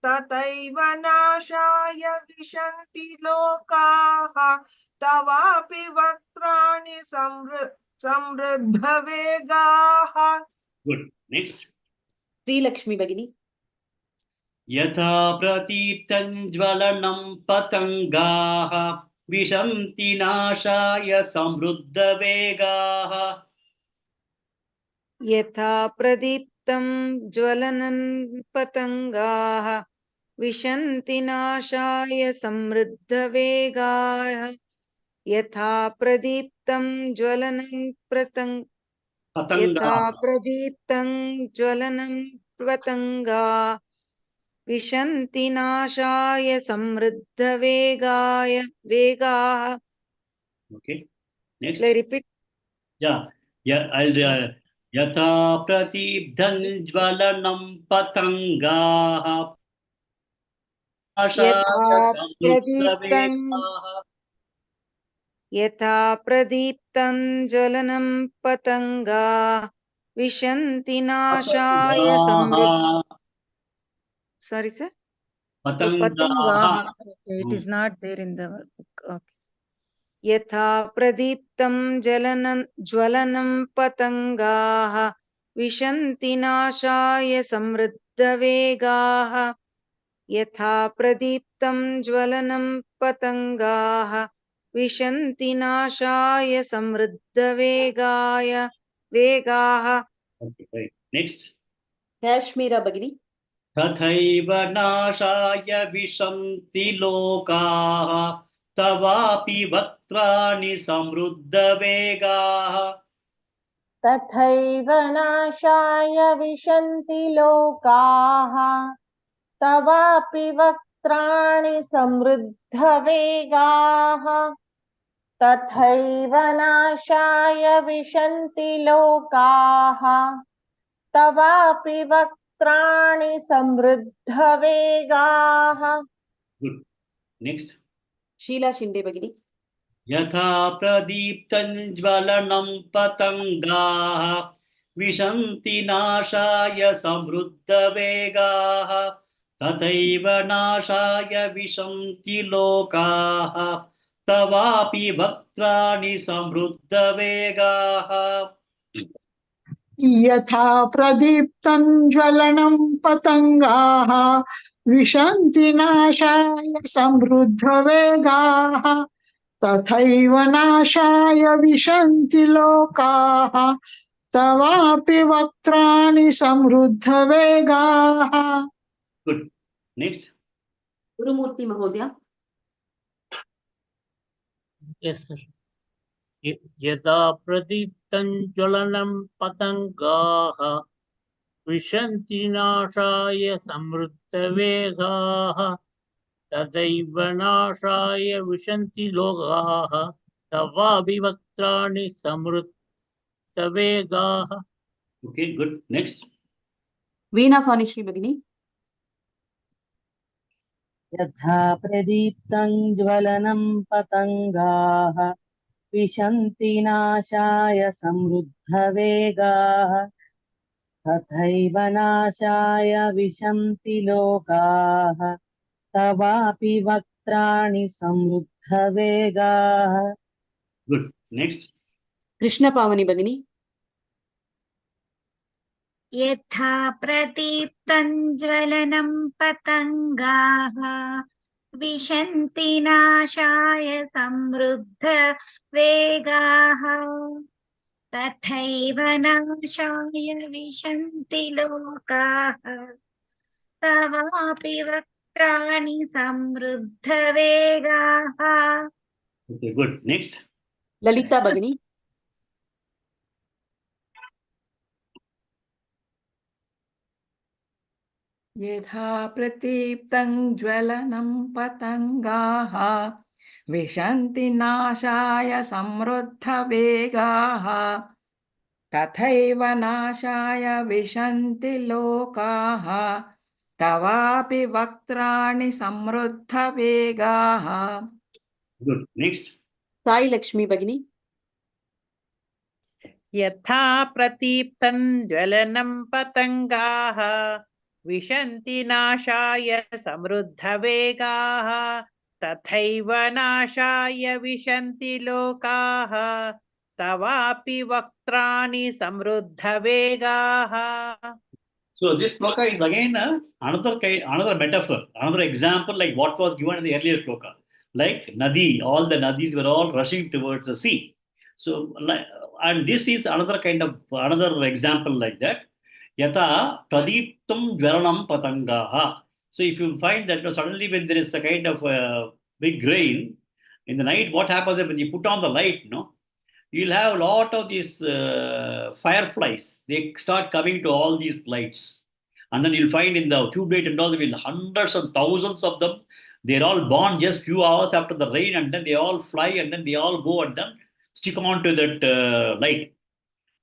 C: तथैव नाशाय विशन्ति लोकाः तवापि वक्त्राणि समृद्धवेगाः.
A: Good. Next.
B: श्रीलक्ष्मी भगिनी.
A: यथा प्रदीप्तं ज्वलनं पतंगाः विशन्ति नाशाय समृद्धवेगाः.
L: यथा प्रदीप्तं ज्वलनं पतङ्गाः विशन्ति नाशाय समृद्धवेगाः यथा प्रदीप्तं ज्वलनं पतङ्गा विशन्ति नाशाय समृद्धवेगाः.
A: Okay. Next.
L: Repeat.
A: यथा प्रदीप्तं ज्वलनं पतंगाः
L: यथा प्रदीप्तं ज्वलनं पतङ्गाः विशन्ति नाशाय sorry sir, patangaah. It is not there in the book. Okay. यथा प्रदीप्तं ज्वलनं पतङ्गाः विशन्ति नाशाय समृद्धवेगाः यथा प्रदीप्तं ज्वलनं पतङ्गाः विशन्ति नाशाय समृद्धवेगाः.
A: Okay, right. Next.
B: काश्मीरा भगिनी.
A: तथैव नाशाय विशन्ति लोकाः तवापि वक्त्राणि समृद्धवेगाः.
K: तथैव नाशाय विशन्ति लोकाः तवापि वक्त्राणि समृद्धवेगाः. तथैव नाशाय विशन्ति लोकाः तवापि वक्त्राणि समृद्धवेगाः।
A: Good. Next.
B: Sheila Shinde Bagini.
A: यथा प्रदीप्तं ज्वलनं पतङ्गाः विशन्ति नाशाय समृद्धवेगाः तथैव नाशाय विशन्ति लोकाः तवापि वक्त्राणि समृद्धवेगाः
H: यथा प्रदीप्तं ज्वलनं पतङ्गाः विशन्ति नाशाय समृद्धवेगाः तथैव नाशाय विशन्ति लोकाः तवापि वक्त्राणि समृद्धवेगाः.
A: Good. Next.
B: Gurumurthy Mahodaya.
N: Yes, sir. यदा प्रदीप्तं ज्वलनं पतङ्गाः विशन्ति नाशाय समृद्धवेगाः तदैव नाशाय विशन्ति लोकाः तवापि वक्त्राणि समृद्धवेगाः.
A: Okay, good. Next.
B: Veena Vanishri Bagini.
M: यथा प्रदीप्तं ज्वलनं पतङ्गाः विशन्ति नाशाय समृद्धवेगाः तथैव नाशाय विशन्ति लोकाः तवापि वक्त्राणि समृद्धवेगाः.
A: Good. Next.
B: Krishna Pavani Bagini.
E: यथा प्रदीप्तं ज्वलनं पतङ्गाः विशन्ति नाशाय समृद्धवेगाः तथैव नाशाय विशन्ति लोकाः तवापि वक्त्राणि समृद्धवेगाः.
A: Okay, good. Next.
B: Lalita Bagini.
J: यथा प्रदीप्तं ज्वलनं पतङ्गाः विशन्ति नाशाय समृद्धवेगाः तथैव नाशाय विशन्ति लोकाः तवापि वक्त्राणि समृद्धवेगाः.
A: Good. Next.
B: Sai Lakshmi Bagini.
O: यथा प्रदीप्तं ज्वलनं पतङ्गाः विशन्ति नाशाय समृद्धवेगाः तथैव नाशाय विशन्ति लोकाः तवापि वक्त्राणि समृद्धवेगाः.
A: So this shloka is again another metaphor, another example like what was given in the earlier shloka. Like Nadi, all the Nadis were all rushing towards the sea. So, and this is another example like that. Yata pradiptum jvaranam patangaha. So if you find that suddenly when there is a kind of big rain in the night, what happens is when you put on the light, you'll have a lot of these fireflies. They start coming to all these lights. And then you'll find in the tube light and all, there will be hundreds and thousands of them. They're all born just few hours after the rain, and then they all fly, and then they all go and then stick on to that light.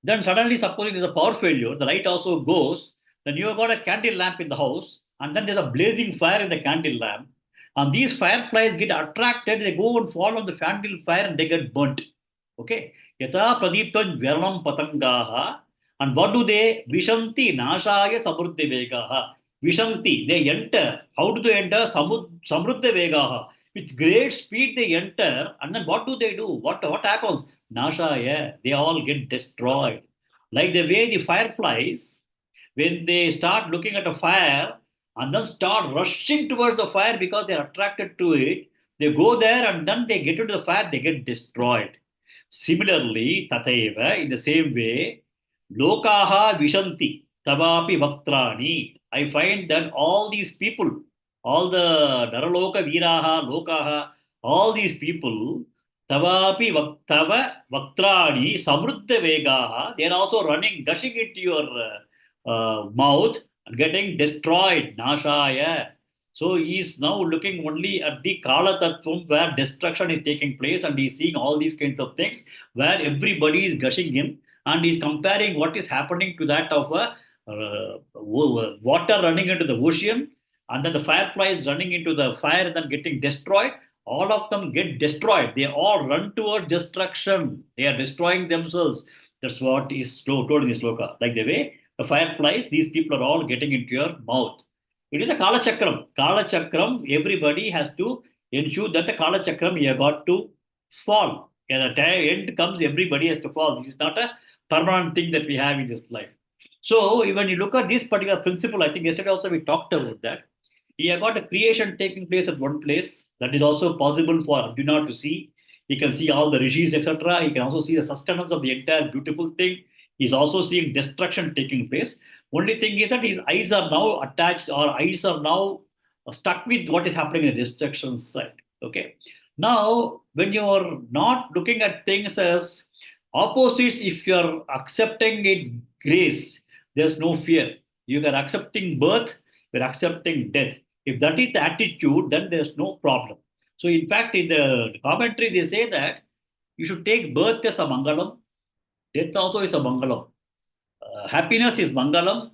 A: Then suddenly, supposing there's a power failure, the light also goes. Then you have got a candle lamp in the house, and then there's a blazing fire in the candle lamp. And these fireflies get attracted, they go and fall on the candle fire and they get burnt. Okay. Yata pradiptam jvaranam patangaha. And what do they? Vishanti nashaya samruddha vegaha. Vishanti, they enter. How do they enter? Samruddha vegaha. With great speed they enter. And then what do they do? What happens? Nashaya, they all get destroyed. Like the way the fireflies, when they start looking at a fire and then start rushing towards the fire because they are attracted to it, they go there and then they get into the fire, they get destroyed. Similarly, Tataiva, in the same way, Lokaha Vishanti, Tavapi Vaktrani. I find that all these people, all the Daraloka Viraha, Lokaha, all these people, Tavapi Vaktava Vaktrani, Samruddha Vegaha, they are also running, gushing into your mouth and getting destroyed, Nashaya. So he is now looking only at the Kala Tattvam where destruction is taking place, and he is seeing all these kinds of things where everybody is gushing him, and he is comparing what is happening to that of a water running into the ocean, and then the fireflies running into the fire and then getting destroyed. All of them get destroyed. They all run toward destruction. They are destroying themselves. That's what is told in the sloka. Like the way the fireflies, these people are all getting into your mouth. It is a Kala Chakram. Kala Chakram, everybody has to ensure that the Kala Chakram you have got to fall. At the end comes, everybody has to fall. This is not a permanent thing that we have in this life. So when you look at this particular principle, I think yesterday also we talked about that. He have got a creation taking place at one place that is also possible for Arjuna to see. He can see all the rishis, etc. He can also see the sustenance of the entire beautiful thing. He's also seeing destruction taking place. Only thing is that his eyes are now attached, or eyes are now stuck with what is happening in the destruction side. Okay. Now, when you're not looking at things as opposites, if you're accepting it grace, there's no fear. You are accepting birth, you're accepting death. If that is the attitude, then there's no problem. So, in fact, in the commentary, they say that you should take birth as a mangalam, death also is a mangalam. Happiness is mangalam.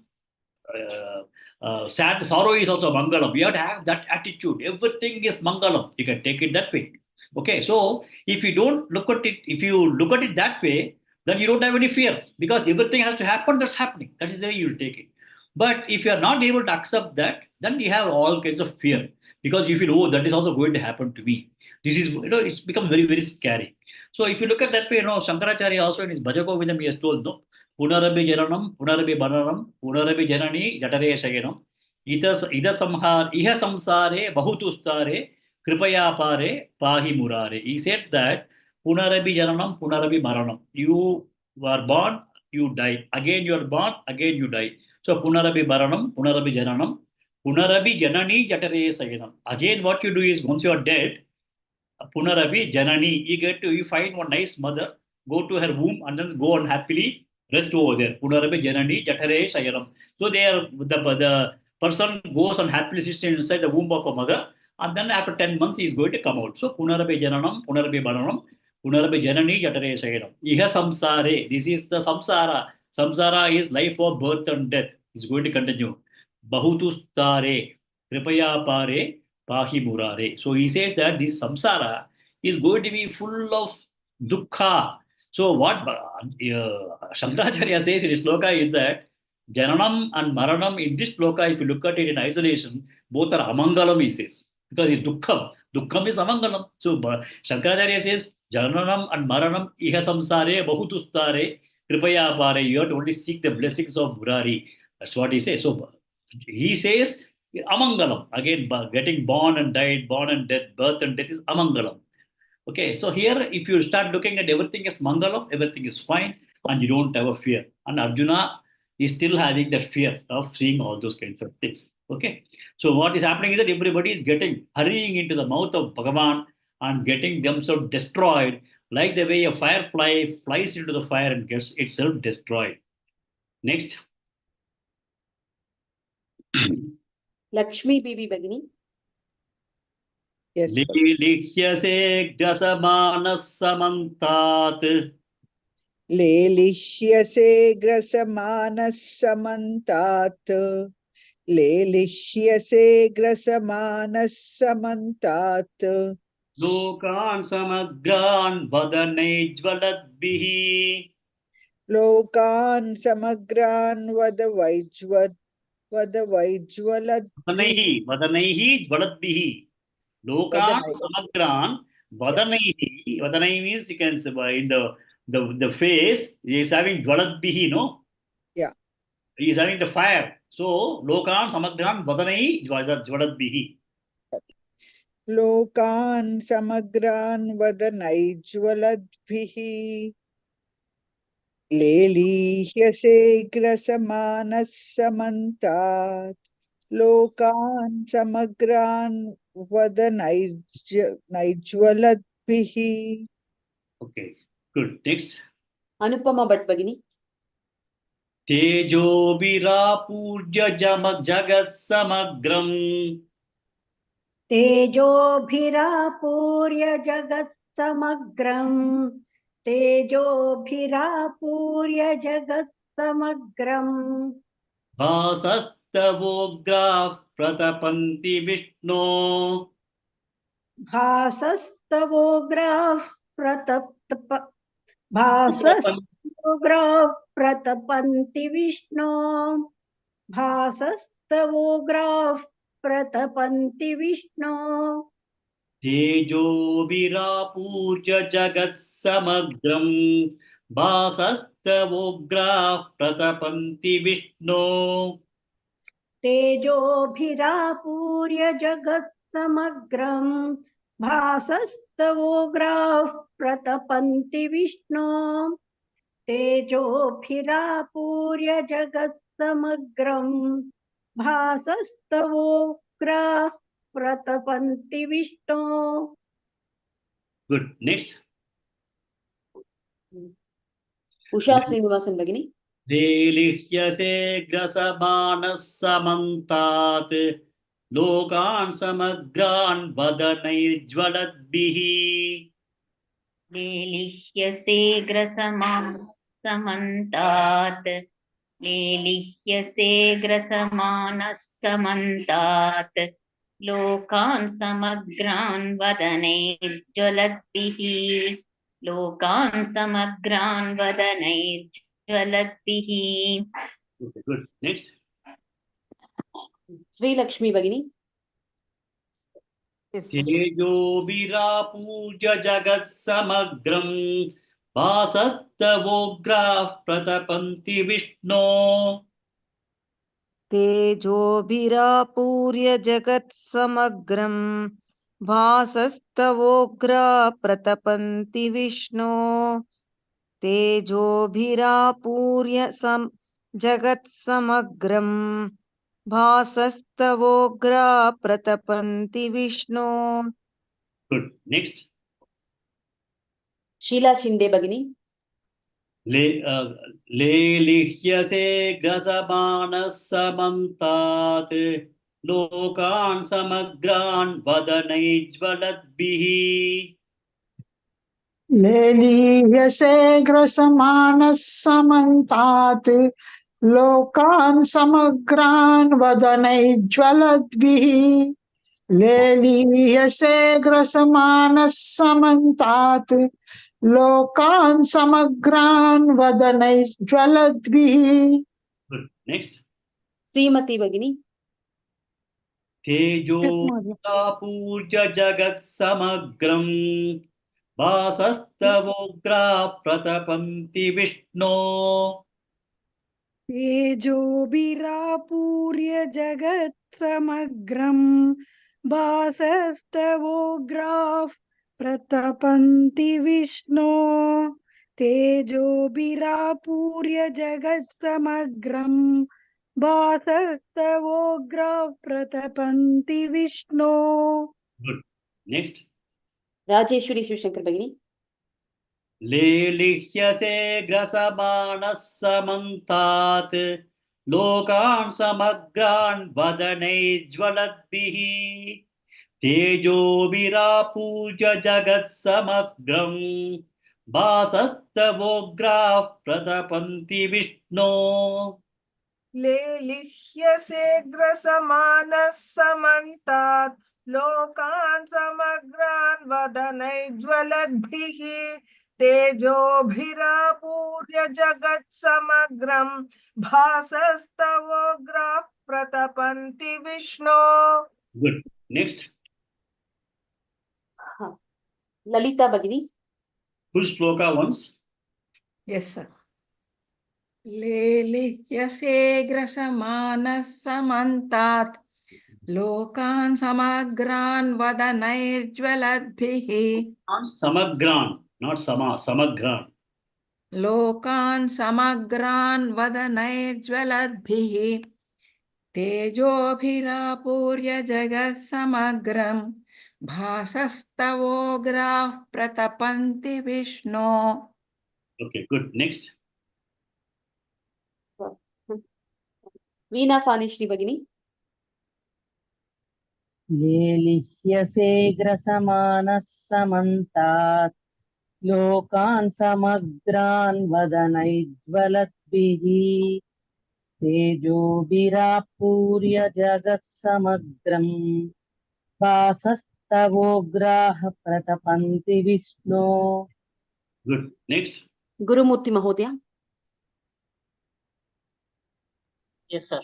A: Sad sorrow is also mangalam. We have to have that attitude. Everything is mangalam. You can take it that way. Okay, so if you don't look at it, if you look at it that way, then you don't have any fear because everything has to happen. That's happening. That is the way you will take it. But if you are not able to accept that, then you have all kinds of fear because you feel, oh, that is also going to happen to me. This is, it's become very, very scary. So if you look at that way, Shankaracharya also in his Bhajagovidam, he has told, no, Punarabi Jananam, Punarabi Bananam, Punarabi Janani, Jatare Shayanam, Ida Samhar, Iha Samsare, Bahutustare, Kripaya Pare, Pahi Murare. He said that Punarabi Jananam, Punarabi Maranam. You were born, you die. Again you are born, again you die. So Punarabi Baranam, Punarabi Jananam, Punarabi Janani Jatare Sayanam. Again, what you do is once you are dead, Punarabi Janani, you find one nice mother, go to her womb and then go on happily rest over there. Punarabi Janani Jatare Sayanam. So there the person goes on happily sits inside the womb of a mother, and then after 10 months he is going to come out. So Punarabi Jananam, Punarabi Bananam, Punarabi Janani Jatare Sayanam. Iha Samsare, this is the Samsara. Samsara is life of birth and death. It's going to continue. Bahutustare, Kripaya Pare, Pahi Murare. So he says that this samsara is going to be full of dukkha. So what Shankaracharya says in his sloka is that Jananam and Maranam in this sloka, if you look at it in isolation, both are amangalam, he says. Because it's dukkham. Dukkham is amangalam. So Shankaracharya says Jananam and Maranam iha samsare bahutustare kripaya pare. You have to only seek the blessings of Murari. That's what he says. So he says amangalam. Again, getting born and died, born and death, birth and death is amangalam. Okay, so here, if you start looking at everything as mangalam, everything is fine, and you don't have a fear. And Arjuna is still having that fear of seeing all those kinds of things. Okay, so what is happening is that everybody is hurrying into the mouth of Bhagavan and getting themselves destroyed, like the way a firefly flies into the fire and gets itself destroyed. Next.
B: Lakshmi Bibi Bagini.
F: Yes.
A: Lilihyase grasamanas
F: Lelihyase grasamanas samantat. Lelihyase grasamanas samantat.
A: Lokan samagran vadanejvaladbihi.
F: Lokan samagran vadavaijvaladbihi.
A: Vadanaihi jvaladbihi. Lokan samagran vadanaihi. Vadanai means you can say in the face, he is having jvaladbihi, no?
F: Yeah.
A: He is having the fire. So, Lokan samagran vadanaihi jvaladbihi.
F: Lokan samagran vadanaijvaladbihi. Lelihyase grasamanas samantat. Lokan samagran vadanaijvaladbihi.
A: Okay, good. Next.
B: Anupama Bhatt Bagini.
A: Tejo virapurya jagat samagram.
I: तेजोभिरापूर्य जगत्समग्रम् तेजोभिरापूर्य जगत्समग्रम्
A: भासस्तवोग्राः प्रतपन्ति विष्णो
I: भासस्तवोग्राः
A: प्रतपन्ति
I: भासस्तवोग्राः प्रतपन्ति विष्णो भासस्तवोग्राः प्रतपन्ति विष्णो
A: तेजोभिरापूर्य जगत्समग्रम् भासस्तवोग्राः प्रतपन्ति विष्णो
I: तेजोभिरापूर्य जगत्समग्रम् भासस्तवोग्राः प्रतपन्ति विष्णो तेजोभिरापूर्य जगत्समग्रम् भासस्तवोग्राः प्रतपन्ति विष्णो.
A: Good. Next.
B: उषा श्रीनिवासन भगिनी.
A: लेलिह्यसे ग्रसमानः समन्तात् लोकान् समग्रान् वदनैर्ज्वलद्भिः
G: लेलिह्यसे ग्रसमानः समन्तात् लेलिह्यसे ग्रसमानः समन्तात् लोकान् समग्रान् वदनैर्ज्वलद्भिः लोकान् समग्रान् वदनैर्ज्वलद्भिः.
A: Okay, good. Next.
B: श्रीलक्ष्मी भगिनी.
A: तेजोभिरापूज्य जगत्समग्रम् भासस्तवोग्राः प्रतपन्ति विष्णो
L: तेजोभिरापूर्य जगत्समग्रम् भासस्तवोग्रा प्रतपन्ति विष्णो तेजोभिरापूर्य जगत्समग्रम् भासस्तवोग्रा प्रतपन्ति विष्णो.
A: Good. Next.
B: शीला शिंदे भगिनी.
A: लेलिह्यसे ग्रसमानः समन्तात् लोकान् समग्रान् वदनैर्ज्वलद्भिः
H: लेलीयसे ग्रसमानः समन्तात् लोकान् समग्रान् वदनैर्ज्वलद्भिः लेलीयसे ग्रसमानः समन्तात् लोकान् समग्रान् वदनैर्ज्वलद्भिः.
A: Good. Next.
B: श्रीमती भगिनी.
A: तेजोपूर्य जगत्समग्रम् भासस्तवोग्राः प्रतपन्ति विष्णो
D: तेजोभिरापूर्य जगत्समग्रम् भासस्तवोग्राः प्रतपन्ति विष्णो तेजोभिरापूर्य जगत्समग्रम् भासस्तवोग्राः प्रतपन्ति विष्णो.
A: Good. Next.
B: राजेश्वरी शिवशंकर भगिनी.
A: लेलिह्यसे ग्रसमानः समन्तात् लोकान् समग्रान् वदनैर्ज्वलद्भिः तेजोभिरापूज्य जगत्समग्रम् भासस्तवोग्राः प्रतपन्ति विष्णो
C: लेलिह्यसे ग्रसमानः समन्तात् लोकान् समग्रान् वदनैर्ज्वलद्भिः तेजोभिरापूर्य जगत्समग्रम् भासस्तवोग्राः प्रतपन्ति विष्णो.
A: Good. Next.
B: ललिता भगिनी.
A: Full shloka once.
J: Yes, sir. लेलिह्यसे ग्रसमानः समन्तात् लोकान् समग्रान् वदनैर्ज्वलद्भिः
A: Samagran, not sama, samagran.
J: लोकान् समग्रान् वदनैर्ज्वलद्भिः तेजोभिरापूर्य जगत्समग्रम् भासस्तवोग्राः प्रतपन्ति विष्णो.
A: Okay, good. Next.
B: वीणा फानिश्री भगिनी.
M: लेलिह्यसे ग्रसमानः समन्तात् लोकान् समग्रान् वदनैर्ज्वलद्भिः तेजोभिरापूर्य जगत्समग्रम् वासस्तवोग्राः प्रतपन्ति विष्णो.
A: Good. Next.
B: Gurumurthy Mahodaya.
N: Yes, sir.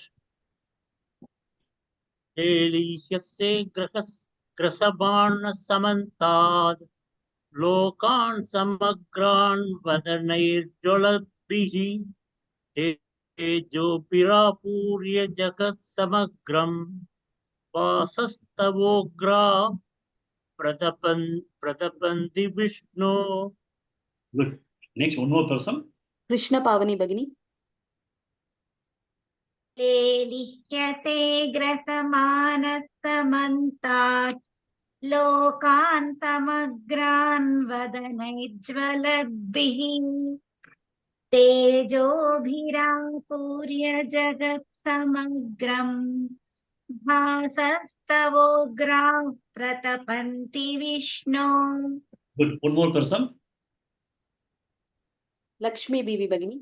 N: लेलीह्यसे ग्रसमानसमन्ताद् लोकान् समग्रान् वदनैर्ज्वलद्भिः तेजोभिरापूर्य जगत्समग्रम् वासस्तवोग्रा प्रतपन्ति Vishnu.
A: Good. Next, one more person.
B: Krishna Pavani Bhagini.
E: लेलिह्यसे ग्रसमानसमन्तात् लोकान् समग्रान् वदनैज्ज्वलद्भिः तेजोभिरापूर्य जगत्समग्रम् भासस्तवोग्राः प्रतपन्ति विष्णो.
A: Good. One more person.
B: Lakshmi Bibi Bhagini.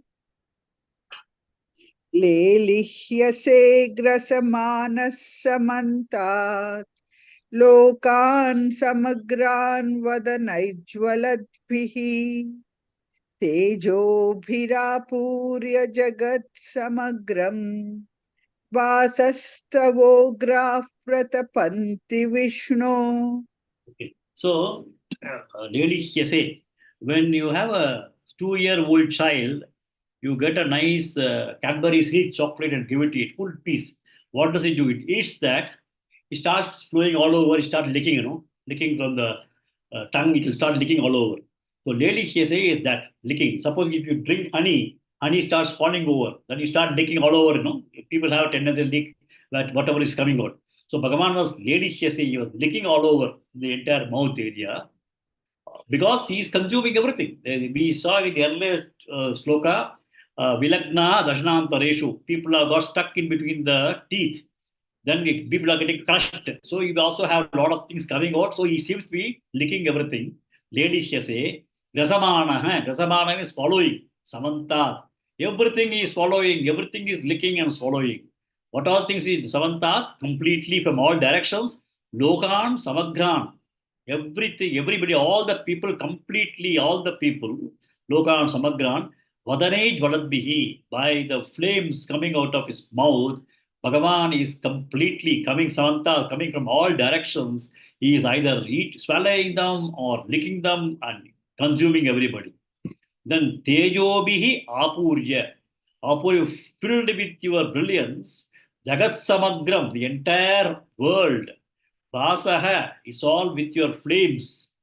F: लेलिह्यसे ग्रसमानः समन्तात् लोकान् समग्रान् वदनैज्ज्वलद्भिः तेजोभिरापूर्य जगत्समग्रम् वासस्तवोग्राः प्रतपन्ति विष्णु.
A: Okay. So, लेलिह्यसे, when you have a 2-year-old child, you get a nice Cadbury sweet chocolate and give it to it, full piece. What does it do? It eats that, it starts flowing all over, it starts licking, licking from the tongue, it will start licking all over. So, lelichyase is that, licking. Suppose if you drink honey, honey starts falling over, then you start licking all over, People have a tendency to lick that whatever is coming out. So, Bhagavan was lelichyase, he was licking all over the entire mouth area because he is consuming everything. We saw in the earlier Shloka, Vilagna Dashanantareshu. People have got stuck in between the teeth. Then people are getting crushed. So you also have a lot of things coming out. So he seems to be licking everything. Lelishyase, Grasamana. Grasamana is following. Samanta. Everything is following. Everything is licking and swallowing. What all things is Samantat? Completely from all directions. Lokan, Samagran. Everything, everybody, all the people, completely, all the people, Lokan, Samagran. Vadanej Valadbihi, by the flames coming out of his mouth, Bhagavan is completely coming, Samanta, coming from all directions. He is either swallowing them or licking them and consuming everybody. Then Tejobihi Apurya. Apurya, filled with your brilliance, Jagat Samagram, the entire world. Basaha is all with your flames.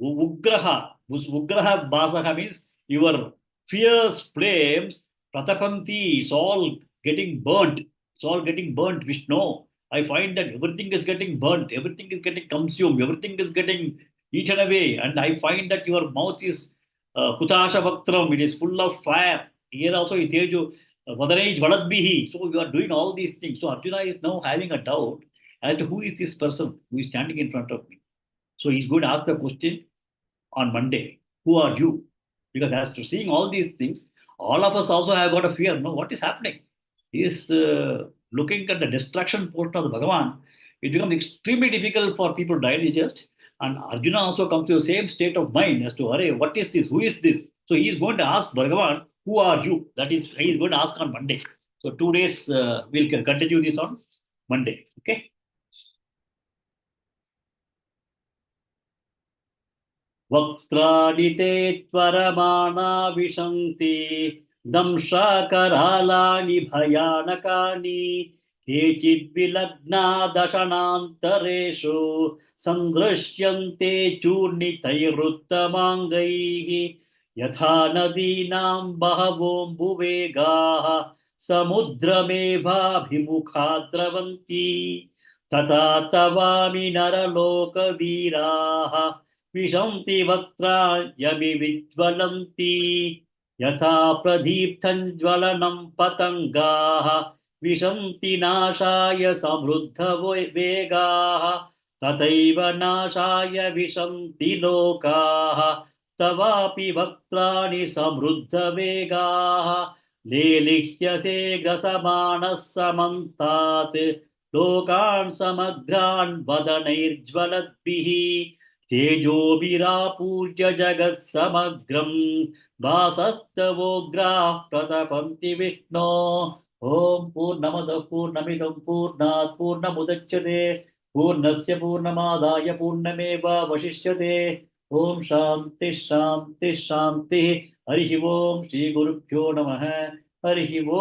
A: Ugraha, Ugraha Basaha means your fierce flames, Pratapanti, it's all getting burnt. It's all getting burnt, Vishnu. I find that everything is getting burnt, everything is getting consumed, everything is getting eaten away. And I find that your mouth is Kutasha Vaktram, it is full of fire. Here also, Iteju, Vadanej Vadadbihi. So you are doing all these things. So Arjuna is now having a doubt as to who is this person who is standing in front of me. So he's going to ask the question on Monday. Who are you? Because after seeing all these things, all of us also have got a fear. No, what is happening? He is looking at the destruction portion of the Bhagavan. It becomes extremely difficult for people to digest. And Arjuna also comes to the same state of mind as to, Arey, what is this? Who is this? So he is going to ask Bhagavan, who are you? That is, he is going to ask on Monday. So 2 days, we'll continue this on Monday. Okay? Vaktrani te tvaramana vishanti damshakaralani bhayanakani kechid vilagna dashanantareshu sandrishyante churnitairuttamangai yatha nadinam bahavom buvegaha samudrameva bhimukhadраvanti tata tavami naraloka viraha Vishanti Vatra Yabi Vijvalanti Yatha Pradiptan Jvalanam Patangaha Vishanti Nashaya Samruddha Vegaha Tataiva Nashaya Vishanti Lokaha Tavapi Vatrani Samruddha Vegaha लेलिह्यसे ग्रसमानः समन्तात् लोकान् समग्रान् वदनैर्ज्वलद्भिः तेजोभिरापूर्य जगत्समग्रं वासस्तवोग्राः प्रतपन्ति विष्णो ॐ पूर्णमदः पूर्णमिदं पूर्णात् पूर्णमुदच्यते पूर्णस्य पूर्णमादाय पूर्णमेवावशिष्यते ॐ शान्ति शान्ति शान्तिः हरिः ओम श्री गुरुभ्यो नमः हरिः ओम।